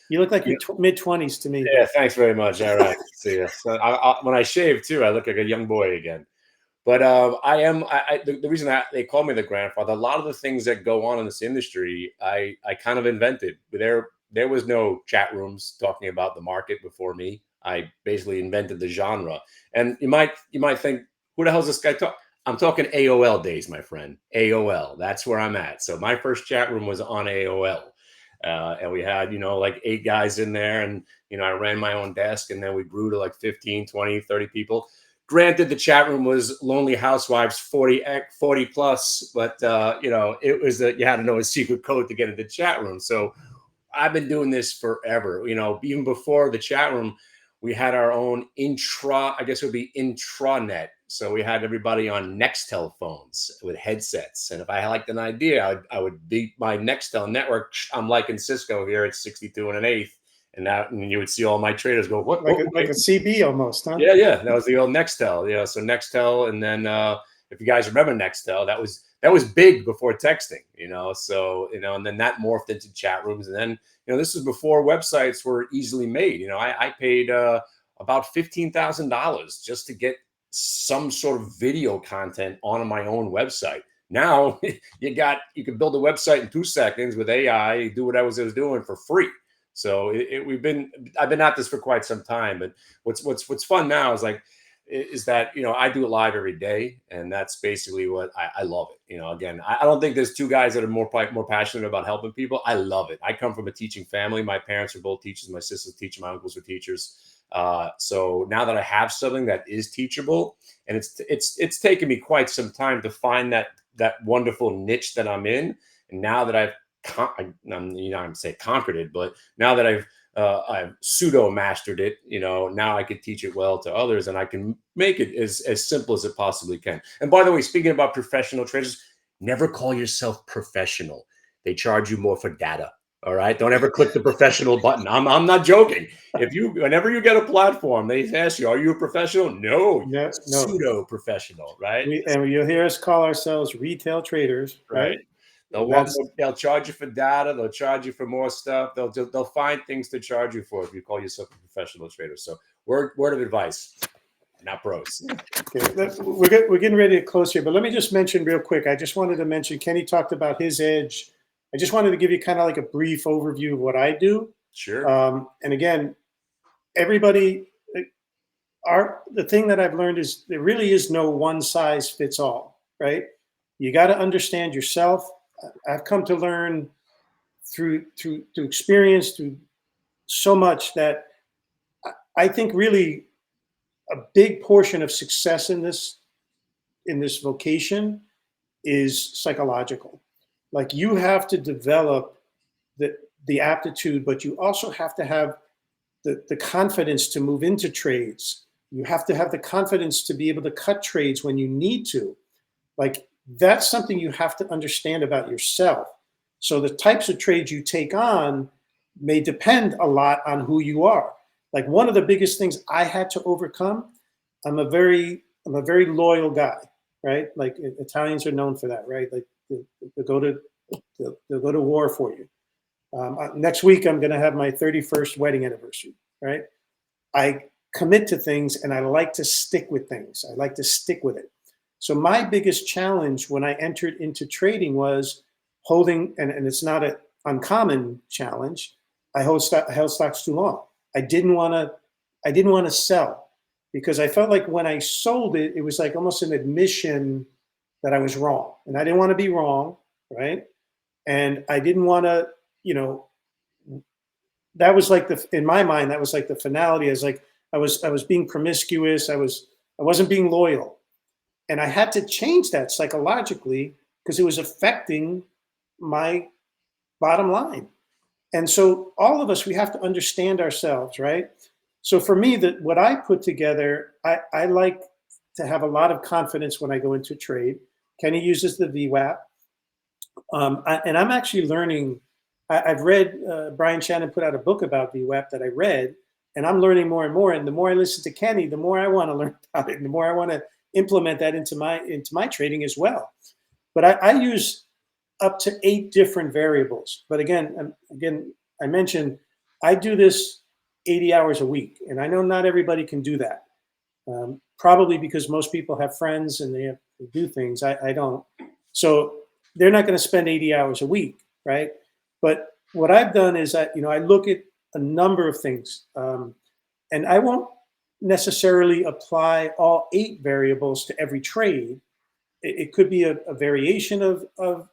You look like you're mid-20s to me, yeah, but thanks very much. All right. See ya. So when I shave too, I look like a young boy again. But I am. The reason they call me the grandfather, a lot of the things that go on in this industry, I kind of invented. There was no chat rooms talking about the market before me. I basically invented the genre. And you might think, who the hell is this guy talk? I'm talking AOL days, my friend. AOL. That's where I'm at. So my first chat room was on AOL. And we had, like 8 guys in there, and, I ran my own desk, and then we grew to like 15, 20, 30 people. Granted, the chat room was lonely housewives 40 plus, but it was you had to know a secret code to get into the chat room. So I've been doing this forever. Even before the chat room, we had our own I guess it would be intranet. So we had everybody on Nextel phones with headsets. And if I liked an idea, I would beat my Nextel network. I'm like in Cisco here at 62 and an eighth. And you would see all my traders go, what? like a CB almost, huh? Yeah. That was the old Nextel. So Nextel, and then if you guys remember Nextel, that was big before texting. So and then that morphed into chat rooms, and then this is before websites were easily made. I paid about $15,000 just to get some sort of video content on my own website. Now you can build a website in 2 seconds with AI, do what I was doing for free. So I've been at this for quite some time, but what's fun now is that I do it live every day, and that's basically what I love it. Again, I don't think there's two guys that are more passionate about helping people. I love it. I come from a teaching family. My parents are both teachers. My sister's teacher. My uncles are teachers. So now that I have something that is teachable, and it's taken me quite some time to find that wonderful niche that I'm in, and now that I'm say conquered it, but now that I've pseudo mastered it, now I can teach it well to others, and I can make it as simple as it possibly can. And by the way, speaking about professional traders, never call yourself professional. They charge you more for data. All right. Don't ever click the professional button. I'm not joking. Whenever you get a platform, they ask you, are you a professional? No, No, no. pseudo professional, right? And you'll hear us call ourselves retail traders, Right. right? And that's They'll charge you for data. They'll charge you for more stuff. They'll find things to charge you for if you call yourself a professional trader. So word of advice, not pros. okay. We're getting ready to close here, but let me just mention real quick. I just wanted to mention Kenny talked about his edge. I just wanted to give you kind of like a brief overview of what I do. Sure. And again, everybody, the thing that I've learned is there really is no one size fits all, right? You got to understand yourself. I've come to learn through experience, through so much that I think really a big portion of success in this vocation is psychological. Like you have to develop the aptitude, but you also have to have the confidence to move into trades. You have to have the confidence to be able to cut trades when you need to. Like that's something you have to understand about yourself. So the types of trades you take on may depend a lot on who you are. Like one of the biggest things I had to overcome, I'm a very loyal guy, right? Like Italians are known for that, right? Like they'll go to war for you. Next week, I'm going to have my 31st wedding anniversary, right? I commit to things and I like to stick with things. I like to stick with it. So my biggest challenge when I entered into trading was holding, and it's not an uncommon challenge. I held stocks too long. I didn't want to sell because I felt like when I sold it, it was like almost an admission that I was wrong, and I didn't want to be wrong, right? And I didn't want to, you know, that was like in my mind, that was like the finality. I was like, I was being promiscuous. I wasn't being loyal. And I had to change that psychologically because it was affecting my bottom line. And so all of us, we have to understand ourselves, right? So for me, that what I put together, I like to have a lot of confidence when I go into trade. Kenny uses the VWAP. And I'm actually learning. I've read Brian Shannon put out a book about VWAP that I read, and I'm learning more and more. And the more I listen to Kenny, the more I want to learn about it, and the more I want to implement that into my trading as well. But I use up to 8 different variables. But again, I mentioned I do this 80 hours a week, and I know not everybody can do that. Probably because most people have friends and they do things. I don't. So they're not going to spend 80 hours a week, right? But what I've done is I look at a number of things, and I won't necessarily apply all 8 variables to every trade. It could be a variation of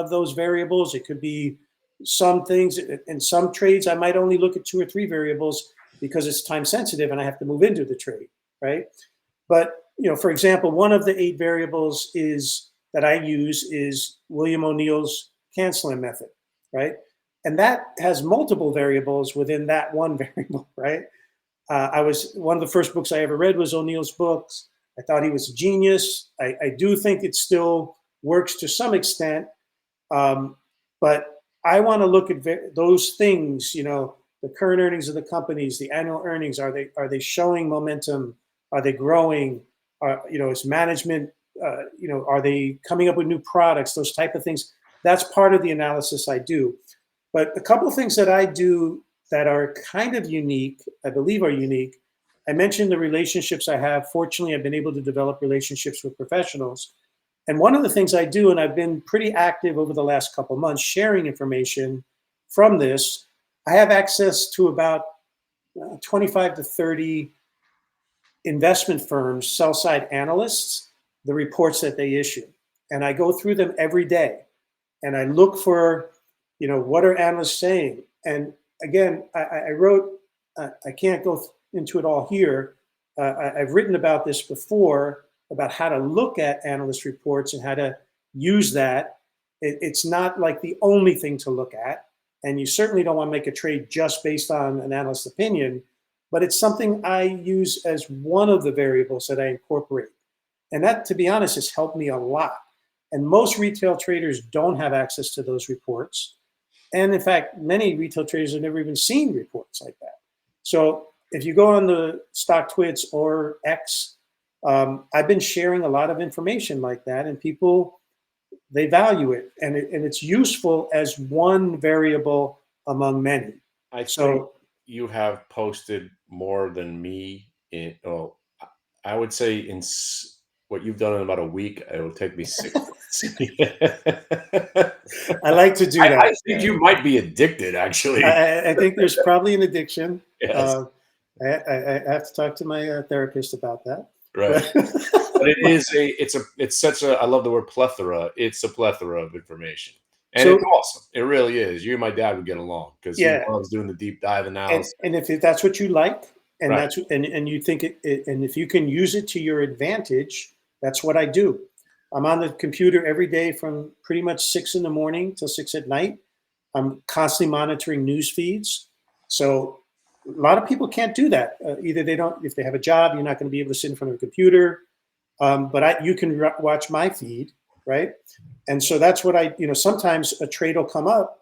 those variables. It could be some things in some trades. I might only look at 2 or 3 variables because it's time sensitive and I have to move into the trade, right? But for example, one of the 8 variables is that I use is William O'Neill's canceling method, right? And that has multiple variables within that one variable, right? I was one of the first books I ever read was O'Neill's books. I thought he was a genius. I do think it still works to some extent, but I want to look at those things. The current earnings of the companies, the annual earnings. Are they showing momentum? Are they growing? Is management? Are they coming up with new products? Those type of things. That's part of the analysis I do. But a couple of things that I do that are kind of unique, I believe are unique. I mentioned the relationships I have. Fortunately, I've been able to develop relationships with professionals. And one of the things I do, and I've been pretty active over the last couple of months sharing information from this, I have access to about 25 to 30 investment firms, sell side analysts, the reports that they issue. And I go through them every day and I look for, what are analysts saying? And again, I wrote, I can't go into it all here. I've written about this before, about how to look at analyst reports and how to use that. It's not like the only thing to look at. And you certainly don't want to make a trade just based on an analyst's opinion, but it's something I use as one of the variables that I incorporate. And that, to be honest, has helped me a lot. And most retail traders don't have access to those reports. And in fact, many retail traders have never even seen reports like that. So if you go on the StockTwits or X, I've been sharing a lot of information like that, and people, they value it, and it's useful as one variable among many. I think So you have posted more than me I would say what you've done in about a week, it will take me 6 months. I like to do I that. think you might be addicted, actually. I think there's probably an addiction. Yes, I have to talk to my therapist about that. right. But But it's such a, I love the word plethora. It's a plethora of information. And so it's awesome. It really is. You and my dad would get along because he yeah, loves doing the deep dive and analysis. if that's what you like, and Right. and you think and if you can use it to your advantage, that's what I do. I'm on the computer every day from pretty much 6 in the morning till 6 at night. I'm constantly monitoring news feeds. So a lot of people can't do that. Either they don't, if they have a job, you're not going to be able to sit in front of a computer. But you can watch my feed, right? And so that's what sometimes a trade will come up.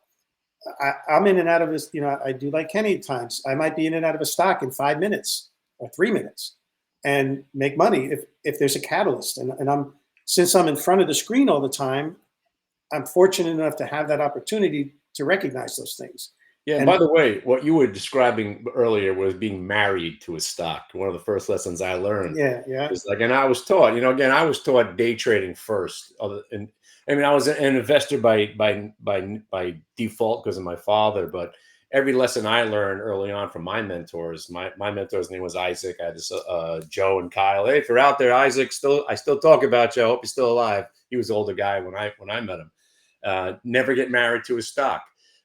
I'm in and out of this, I do like Kenny at times. I might be in and out of a stock in 5 minutes or 3 minutes and make money if there's a catalyst. And since I'm in front of the screen all the time, I'm fortunate enough to have that opportunity to recognize those things. Yeah, and by And the way, what you were describing earlier was being married to a stock. One of the first lessons I learned yeah. is like, and I was taught, again, I was taught day trading first. And I mean, I was an investor by default because of my father, but every lesson I learned early on from my mentors, my mentor's name was Isaac. I had this Joe and Kyle. Hey, if you're out there, Isaac, I still talk about you. I hope you're still alive. He was an older guy when I met him. Never get married to a stock.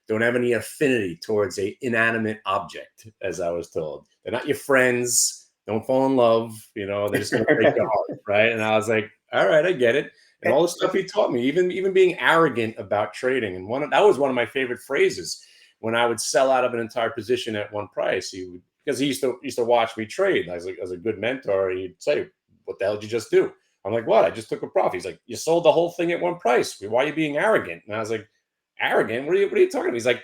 don't have any affinity towards a inanimate object, as I was told. They're not your friends. Don't fall in love. They're just going to break your heart, right? And I was like, all right, I get it. And all the stuff he taught me, even being arrogant about trading, and that was one of my favorite phrases when I would sell out of an entire position at one price. Because he used to watch me trade. As a good mentor, he'd say, "What the hell did you just do?" I'm like, "What? I just took a profit." He's like, "You sold the whole thing at one price. Why are you being arrogant?" And I was like, "Arrogant? What are you talking about?" He's like,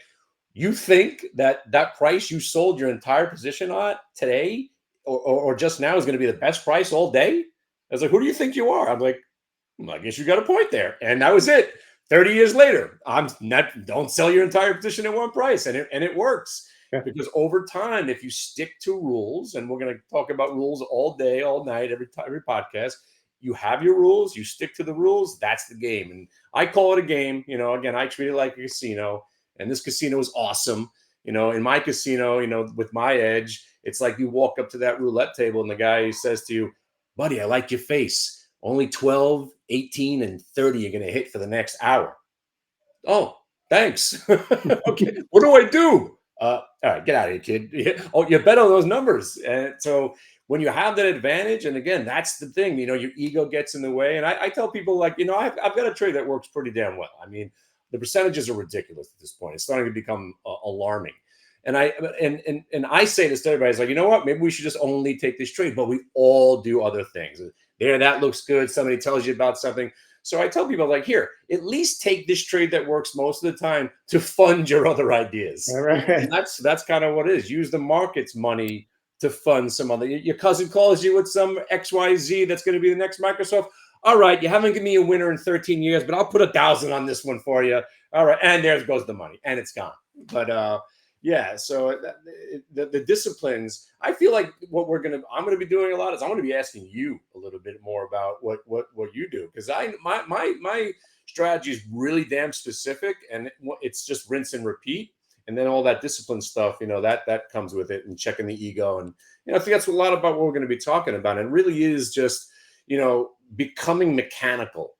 "You think that price you sold your entire position on today or just now is going to be the best price all day?" I was like, "Who do you think you are?" I'm like, "I guess you got a point there." And that was it. 30 years later, don't sell your entire position at one price. And it works. Because over time, if you stick to rules, and we're going to talk about rules all day, all night, every podcast, you have your rules, you stick to the rules, that's the game. And I call it a game. Again, I treat it like a casino, and this casino is awesome. In my casino, with my edge, it's like you walk up to that roulette table and the guy says to you, "Buddy, I like your face. Only 12, 18, and 30 are going to hit for the next hour." "Oh, thanks." "Okay, what do I do?" All right, get out of here, kid." "Oh, you bet on those numbers." And so when you have that advantage, and again, that's the thing, your ego gets in the way. And I tell people, like, I've got a trade that works pretty damn well. I mean, the percentages are ridiculous at this point. It's starting to become alarming. And I say this to everybody, it's like, you know what? Maybe we should just only take this trade, but we all do other things. That looks good. Somebody tells you about something. So I tell people, like, here, at least take this trade that works most of the time to fund your other ideas. All right. And that's kind of what it is. Use the market's money to fund some other. Your cousin calls you with some XYZ that's going to be the next Microsoft. All right, you haven't given me a winner in 13 years, but I'll put 1,000 on this one for you. All right, and there goes the money, and it's gone. But yeah, so the disciplines, I feel like I'm gonna be doing a lot is I'm gonna be asking you a little bit more about what you do, because my strategy is really damn specific, and it's just rinse and repeat, and then all that discipline stuff, that comes with it, and checking the ego, and I think that's a lot about what we're going to be talking about. And it really is just becoming mechanical.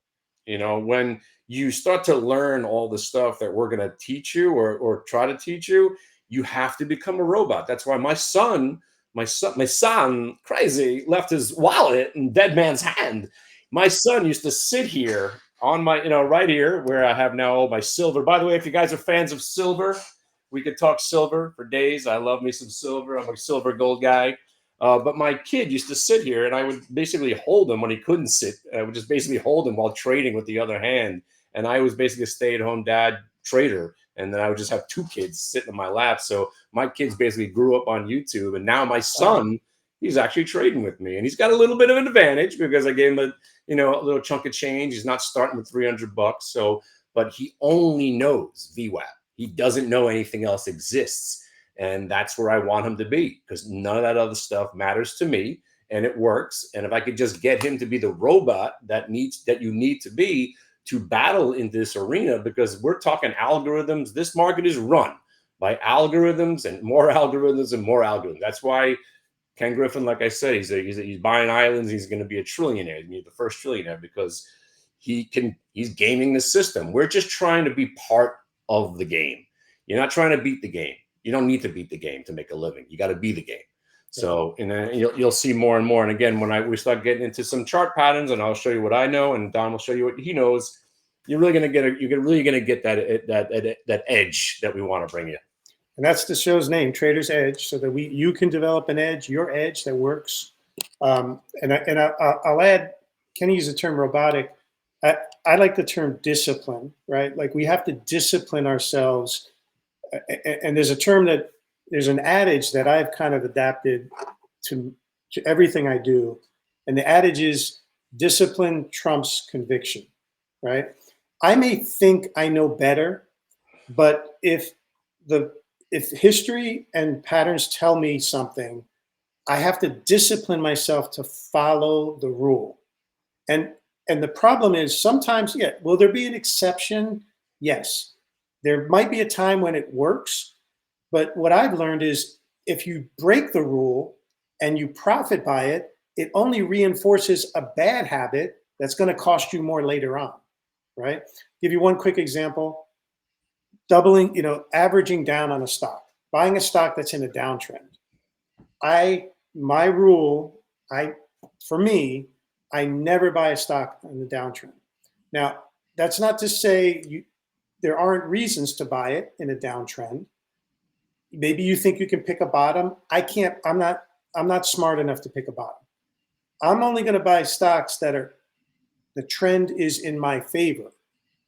When you start to learn all the stuff that we're going to teach you or try to teach you, you have to become a robot. That's why my son, crazy, left his wallet in dead man's hand. My son used to sit here on my, right here where I have now all my silver. By the way, if you guys are fans of silver, we could talk silver for days. I love me some silver. I'm a silver gold guy. But my kid used to sit here, and I would basically hold him when he couldn't sit. I would just basically hold him while trading with the other hand. And I was basically a stay-at-home dad trader. And then I would just have two kids sitting in my lap. So my kids basically grew up on YouTube. And now my son, he's actually trading with me. And he's got a little bit of an advantage because I gave him a little chunk of change. He's not starting with $300. So, but he only knows VWAP. He doesn't know anything else exists. And that's where I want him to be, because none of that other stuff matters to me, and it works. And if I could just get him to be the robot that you need to be to battle in this arena, because we're talking algorithms. This market is run by algorithms and more algorithms and more algorithms. That's why Ken Griffin, like I said, he's buying islands. He's going to be a trillionaire. He's going to be the first trillionaire because he's gaming the system. We're just trying to be part of the game. You're not trying to beat the game. You don't need to beat the game to make a living. You got to be the game. So, and then you'll see more and more. And again, when we start getting into some chart patterns, and I'll show you what I know, and Don will show you what he knows, you're really going to get that edge that we want to bring you. And that's the show's name, Trader's Edge, so that you can develop an edge, your edge that works. And I'll add, Kenny used the term robotic. I like the term discipline, right? Like, we have to discipline ourselves. And there's an adage that I've kind of adapted to everything I do. And the adage is discipline trumps conviction, right? I may think I know better, but if history and patterns tell me something, I have to discipline myself to follow the rule. And the problem is sometimes, will there be an exception? Yes. There might be a time when it works, but what I've learned is if you break the rule and you profit by it, it only reinforces a bad habit that's going to cost you more later on, right? Give you one quick example. doubling, averaging down on a stock, buying a stock that's in a downtrend. My rule, for me, I never buy a stock in the downtrend. Now, that's not to say there aren't reasons to buy it in a downtrend. Maybe you think you can pick a bottom. I can't. I'm not smart enough to pick a bottom. I'm only going to buy stocks that are the trend is in my favor.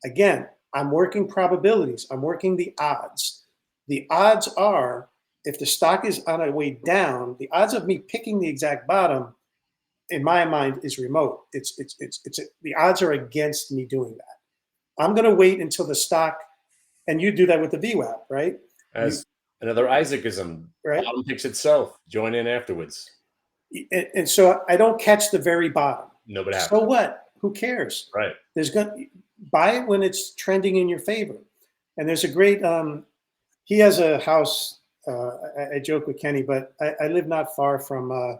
Again, I'm working probabilities. I'm working the odds. The odds are, if the stock is on a way down, the odds of me picking the exact bottom, in my mind, is remote. The odds are against me doing that. I'm going to wait until the stock, and you do that with the VWAP, right? You As another Isaacism, right, bottom picks itself. Join in afterwards. and so I don't catch the very bottom. No, but So happens. what? Who cares? Right. There's going buy it when it's trending in your favor. And there's a great. He has a house. I joke with Kenny, but I live not far from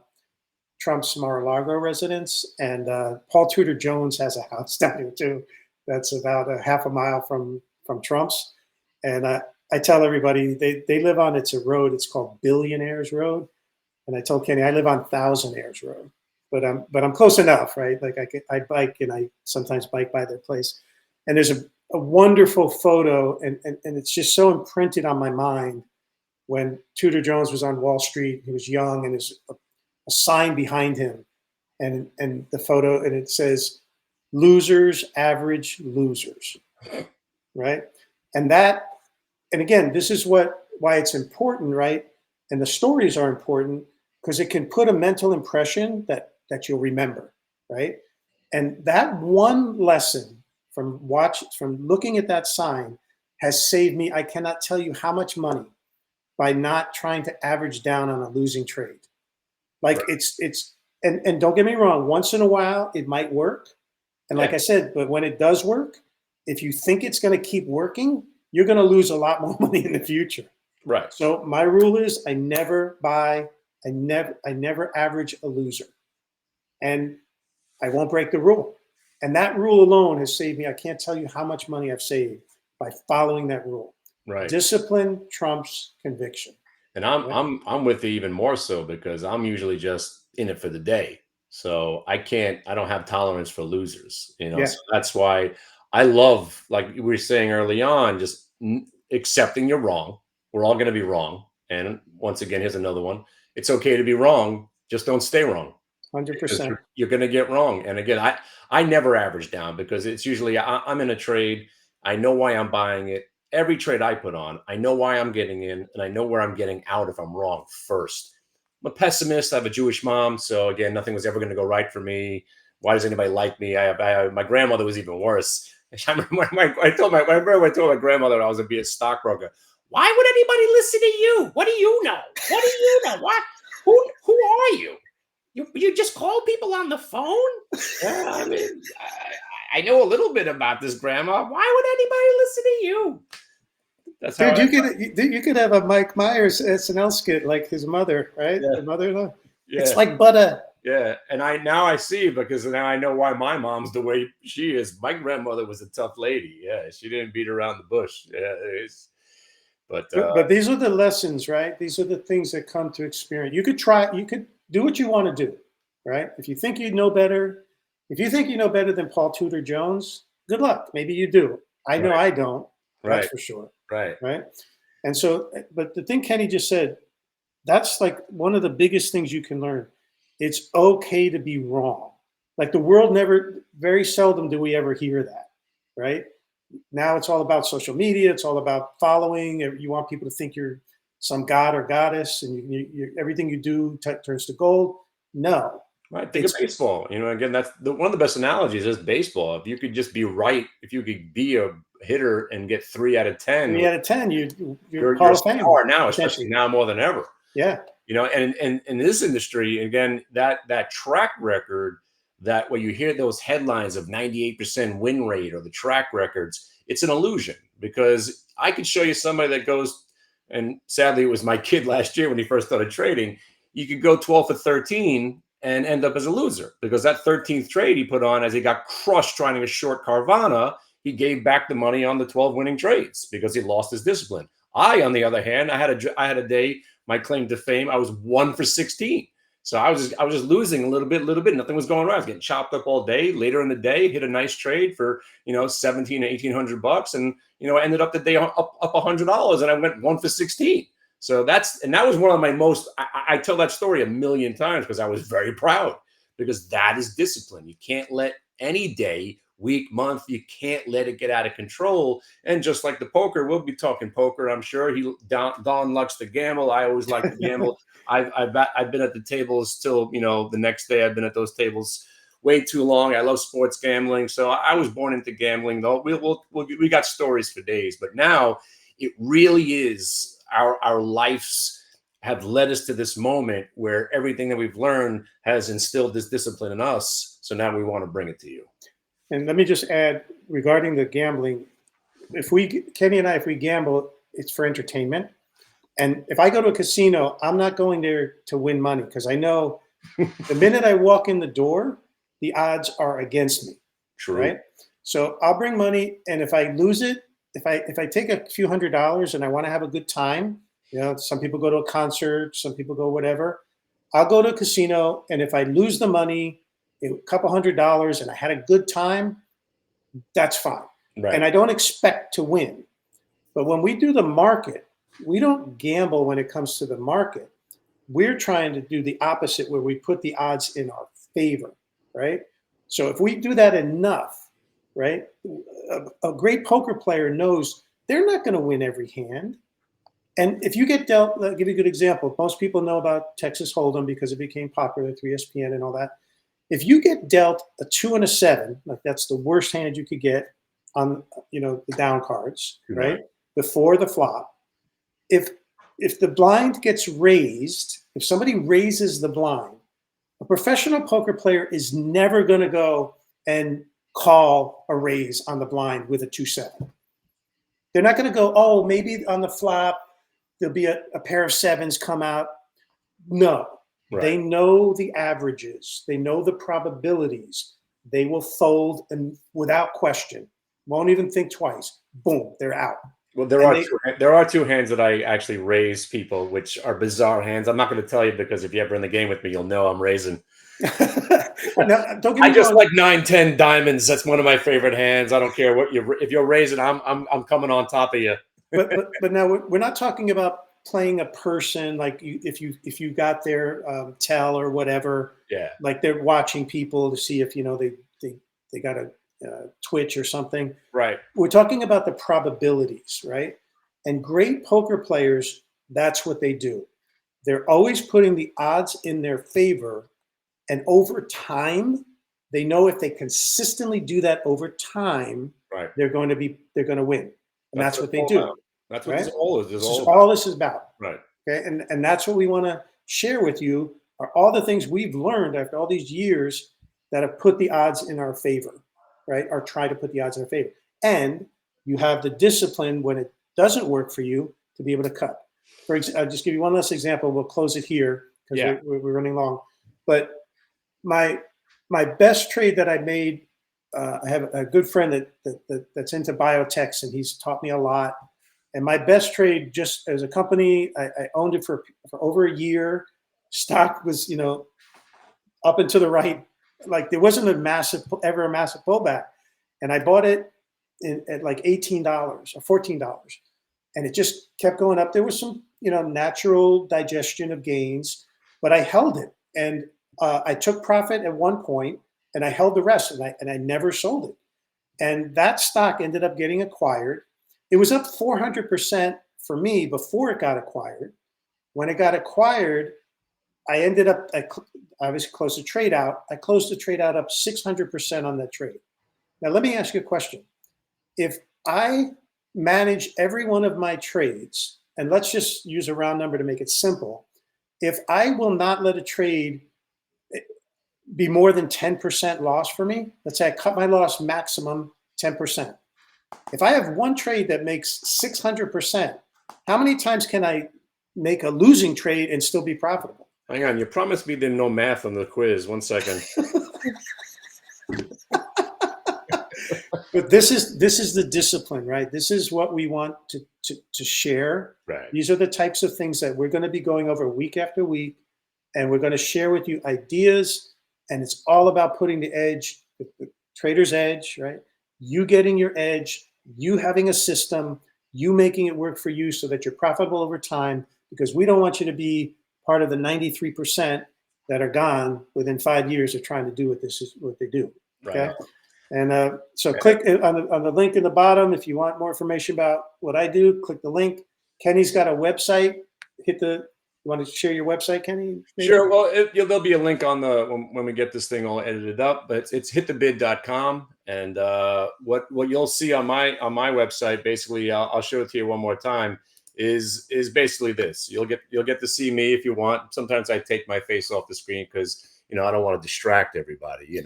Trump's Mar-a-Lago residence, and Paul Tudor Jones has a house down here too. That's about a half a mile from Trump's, and I tell everybody they live on it's a road. It's called Billionaires Road, and I told Kenny I live on Thousandaires Road, but I'm close enough, right? Like I bike and I sometimes bike by their place, and there's a wonderful photo, and it's just so imprinted on my mind when Tudor Jones was on Wall Street. He was young, and there's a sign behind him, and the photo, and it says, "Losers average losers," right? And that, and again, this is why it's important, right? And the stories are important because it can put a mental impression that you'll remember, right? And that one lesson from looking at that sign has saved me. I cannot tell you how much money by not trying to average down on a losing trade. Like Right. and don't get me wrong, once in a while it might work. And Yeah. like I said, but when it does work, if you think it's going to keep working, you're going to lose a lot more money in the future. Right. So my rule is I never average a loser. And I won't break the rule. And that rule alone has saved me. I can't tell you how much money I've saved by following that rule. Right. Discipline trumps conviction. And I'm Right? I'm I'm with you even more so because I'm usually just in it for the day. So I don't have tolerance for losers, Yeah, So that's why I love, like we were saying early on, just accepting you're wrong. We're all going to be wrong. And once again, here's another one. It's okay to be wrong. Just don't stay wrong, because 100%. you're going to get wrong. And again, I never average down because it's usually I'm in a trade. I know why I'm buying it. Every trade I put on, I know why I'm getting in, and I know where I'm getting out if I'm wrong first. I'm a pessimist. I have a Jewish mom, so again, nothing was ever going to go right for me. Why does anybody like me? My grandmother was even worse. I remember I told my grandmother I was going to be a stockbroker. Why would anybody listen to you? What do you know? What do you know? What? Who are you? You just call people on the phone? Yeah, I mean, I know a little bit about this, Grandma. Why would anybody listen to you? That's how Dude, I. you could have a Mike Myers SNL skit like his mother, right? Yeah, The mother-in-law. It's yeah, like butter. yeah. And I see, because now I know why my mom's the way she is. My grandmother was a tough lady. Yeah, she didn't beat around the bush. Yeah, but But these are the lessons, right? These are the things that come to experience. You could do what you want to do, right? If you think you know better, if you think you know better than Paul Tudor Jones, good luck. Maybe you do. I know right, I don't. That's right, for sure, right, right? And so, but the thing Kenny just said, that's like one of the biggest things you can learn. It's okay to be wrong. Like the world never, very seldom do we ever hear that, right? Now it's all about social media. It's all about following. You want people to think you're some god or goddess, and everything you do turns to gold. No, right. Think of it's baseball. Again, that's one of the best analogies is baseball. If you could just be right, if you could be a hitter and get 3 out of 10, 3 out of 10. You're you're Hall a of Fame star now, especially potentially. now more than ever. Yeah, And in this industry, again, that track record, that when you hear those headlines of 98% win rate or the track records, it's an illusion, because I could show you somebody that goes, and sadly it was my kid last year when he first started trading. You could go 12 for 13 and end up as a loser, because that 13th trade he put on, as he got crushed trying to short Carvana, he gave back the money on the 12 winning trades because he lost his discipline. I, on the other hand, I had a day, my claim to fame, I was 1 for 16. So I was just losing a little bit. Nothing was going right. I was getting chopped up all day. Later in the day, hit a nice trade for, 17 to $1,800, and I ended up the day up $100, and I went 1 for 16. So that was one of my most. I tell that story a million times because I was very proud, because that is discipline. You can't let any day, week, month, you can't let it get out of control. And just like the poker, we'll be talking poker, I'm sure. Don likes to gamble. I always like to gamble. I've been at the tables till the next day. I've been at those tables way too long. I love sports gambling, so I was born into gambling. Though we got stories for days, but now it really is our lives have led us to this moment where everything that we've learned has instilled this discipline in us. So now we want to bring it to you. And let me just add regarding the gambling, Kenny and I, if we gamble, it's for entertainment. And if I go to a casino, I'm not going there to win money, because I know the minute I walk in the door, the odds are against me. True. Right? So I'll bring money, and if I lose it, if I take a few $100s and I want to have a good time, some people go to a concert, some people go whatever, I'll go to a casino, and if I lose the money, a couple $100s, and I had a good time, that's fine. Right. And I don't expect to win. But when we do the market, we don't gamble when it comes to the market. We're trying to do the opposite, where we put the odds in our favor, right? So if we do that enough, right, a great poker player knows they're not going to win every hand. And if you get dealt, I'll give you a good example. Most people know about Texas Hold'em because it became popular through ESPN and all that. If you get dealt a 2 and a 7, like that's the worst hand you could get on, the down cards, right? Before the flop. If the blind gets raised, if somebody raises the blind, a professional poker player is never going to go and call a raise on the blind with a 2-7. They're not going to go, oh, maybe on the flop there'll be a pair of 7s come out. No. Right. They know the averages. They know the probabilities. They will fold, and without question, won't even think twice. Boom, they're out. Well, there are two hands that I actually raise people, which are bizarre hands. I'm not going to tell you, because if you're ever in the game with me, you'll know I'm raising. Now, don't get me I just wrong. like 9-10 diamonds. That's one of my favorite hands. I don't care what if you're raising, I'm coming on top of you. but now we're not talking about playing a person like if you got their tell or whatever. Yeah. Like they're watching people to see if they got a twitch or something. Right. We're talking about the probabilities, right? And great poker players, that's what they do. They're always putting the odds in their favor, and over time, they know if they consistently do that over time, right, they're going to win. And that's what they do. About. That's what this all is. All this is about. Right. Okay. And that's what we want to share with you, are all the things we've learned after all these years that have put the odds in our favor, right? Or try to put the odds in our favor. And you have the discipline when it doesn't work for you to be able to cut. I'll just give you one last example. We'll close it here because we're running long. But my best trade that I made, I have a good friend that's into biotechs, and he's taught me a lot. And my best trade, just as a company, I owned it for over a year. Stock was, up and to the right. Like there wasn't a massive pullback. And I bought it at like $18 or $14. And it just kept going up. There was some, natural digestion of gains, but I held it. And I took profit at one point, and I held the rest, and I never sold it. And that stock ended up getting acquired. It was up 400% for me before it got acquired. When it got acquired, I ended up, I was close to trade out. I closed the trade out up 600% on that trade. Now, let me ask you a question. If I manage every one of my trades, and let's just use a round number to make it simple, if I will not let a trade be more than 10% loss for me, let's say I cut my loss maximum 10%. If I have one trade that makes 600%, how many times can I make a losing trade and still be profitable? Hang on, you promised me there's no math on the quiz. 1 second. But this is the discipline, right? This is what we want to share. Right. These are the types of things that we're going to be going over week after week, and we're going to share with you ideas. And it's all about putting the trader's edge, right? You getting your edge, you having a system, you making it work for you so that you're profitable over time. Because we don't want you to be part of the 93% that are gone within 5 years of trying to do what they do. Right Okay. on. And so click on the link in the bottom if you want more information about what I do. Click the link. Kenny's got a website. You want to share your website, Kenny? Maybe? Sure. Well, there'll be a link on when we get this thing all edited up, but it's hitthebid.com. And what you'll see on my website, basically, I'll show it to you one more time, is basically this. You'll get to see me if you want. Sometimes I take my face off the screen because I don't want to distract everybody.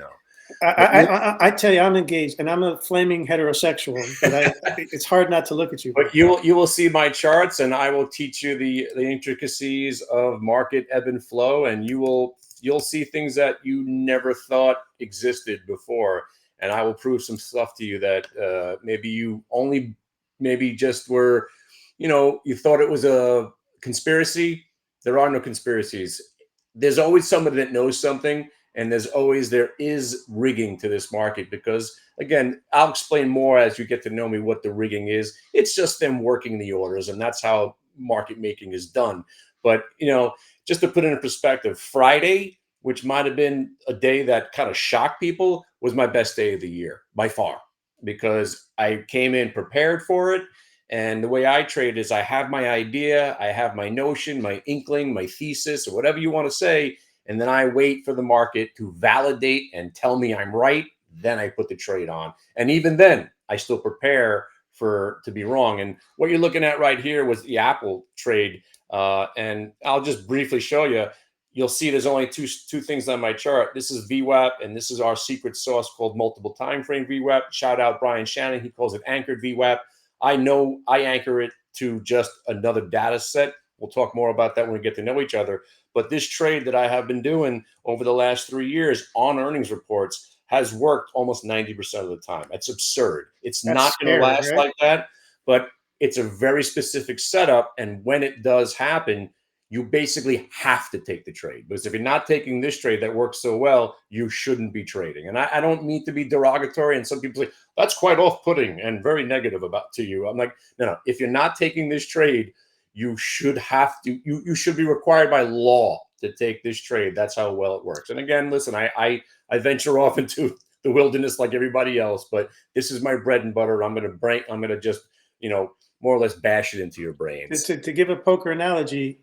I tell you, I'm engaged, and I'm a flaming heterosexual, but it's hard not to look at you. But you will see my charts, and I will teach you the intricacies of market ebb and flow, and you'll see things that you never thought existed before, and I will prove some stuff to you that maybe just were, you thought it was a conspiracy. There are no conspiracies. There's always somebody that knows something. And there is rigging to this market because, again, I'll explain more as you get to know me what the rigging is. It's just them working the orders, and that's how market making is done. But, just to put it in perspective, Friday, which might have been a day that kind of shocked people, was my best day of the year by far because I came in prepared for it. And the way I trade is I have my idea, I have my notion, my inkling, my thesis, or whatever you want to say. And then I wait for the market to validate and tell me I'm right. Then I put the trade on. And even then, I still prepare to be wrong. And what you're looking at right here was the Apple trade. And I'll just briefly show you. You'll see there's only two things on my chart. This is VWAP, and this is our secret sauce called multiple time frame VWAP. Shout out Brian Shannon. He calls it anchored VWAP. I know I anchor it to just another data set. We'll talk more about that when we get to know each other. But this trade that I have been doing over the last 3 years on earnings reports has worked almost 90% of the time. It's absurd. It's not going to last like that, but it's a very specific setup. And when it does happen, you basically have to take the trade. Because if you're not taking this trade that works so well, you shouldn't be trading. And I don't mean to be derogatory. And some people say, that's quite off-putting and very negative to you. I'm like, no. If you're not taking this trade, you should be required by law to take this trade. That's how well it works. And again, listen, I venture off into the wilderness like everybody else, but this is my bread and butter. I'm going to just, more or less bash it into your brains. To give a poker analogy,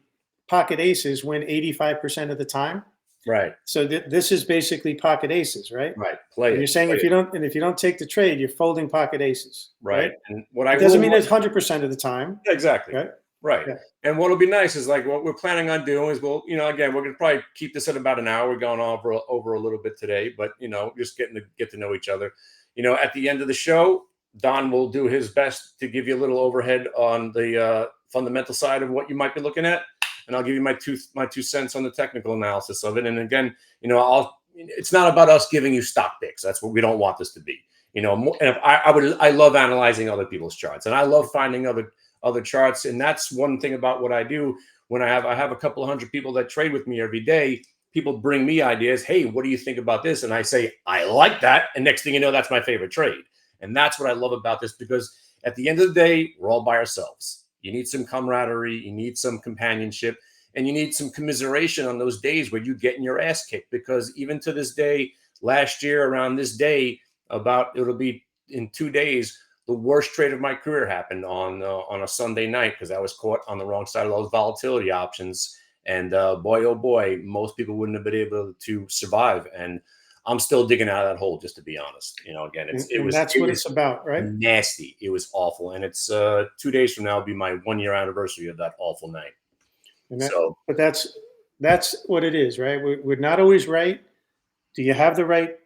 pocket aces win 85% of the time. Right. So this is basically pocket aces, right? Right. You're saying if you don't take the trade, you're folding pocket aces. Right. And it doesn't mean it's 100% of the time. Exactly. Right. Yeah. And what'll be nice is like what we're planning on doing is again, we're going to probably keep this at about an hour. We're going over a little bit today, but just get to know each other. At the end of the show, Don will do his best to give you a little overhead on the fundamental side of what you might be looking at. And I'll give you my 2 cents on the technical analysis of it. And again, it's not about us giving you stock picks. That's what we don't want this to be. And I love analyzing other people's charts, and I love finding other charts. And that's one thing about what I do. When I have a couple of hundred people that trade with me every day, people bring me ideas. Hey, what do you think about this? And I say, I like that. And next thing you know, that's my favorite trade. And that's what I love about this, because at the end of the day, we're all by ourselves. You need some camaraderie, you need some companionship, and you need some commiseration on those days where you're getting your ass kicked. Because even to this day, last year around this day, it'll be in 2 days, the worst trade of my career happened on a Sunday night because I was caught on the wrong side of those volatility options. And boy, oh boy, most people wouldn't have been able to survive. And I'm still digging out of that hole, just to be honest. Again, that's what it's about, right? Nasty. It was awful. And it's 2 days from now will be my 1 year anniversary of that awful night. But that's what it is, right? We're not always right. Do you have the right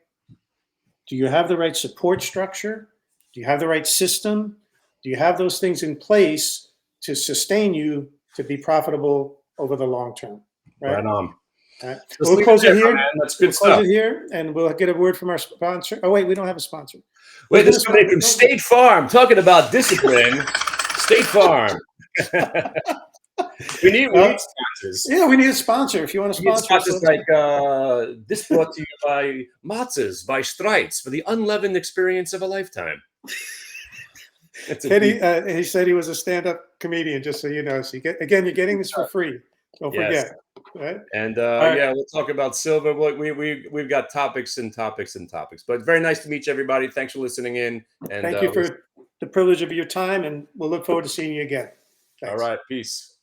support structure? Do you have the right system? Do you have those things in place to sustain you to be profitable over the long term? Right on. All right. Let's We'll leave close there, it my here. man. That's We'll good close stuff. it here, and we'll get a word from our sponsor. Oh wait, we don't have a sponsor. Wait, There's there's somebody from State Farm talking about discipline. State Farm. we need sponsors. Yeah, we need a sponsor. If you want to We need sponsor us, sponsors like this brought to you by Matzahs by Strites for the unleavened experience of a lifetime. Kenny, he said he was a stand-up comedian, just so you know. So you're getting this for free. Don't forget. Right? And right. yeah, we'll talk about silver. We've got topics and topics and topics. But very nice to meet you, everybody. Thanks for listening in. And thank you for the privilege of your time, and we'll look forward to seeing you again. Thanks. All right, peace.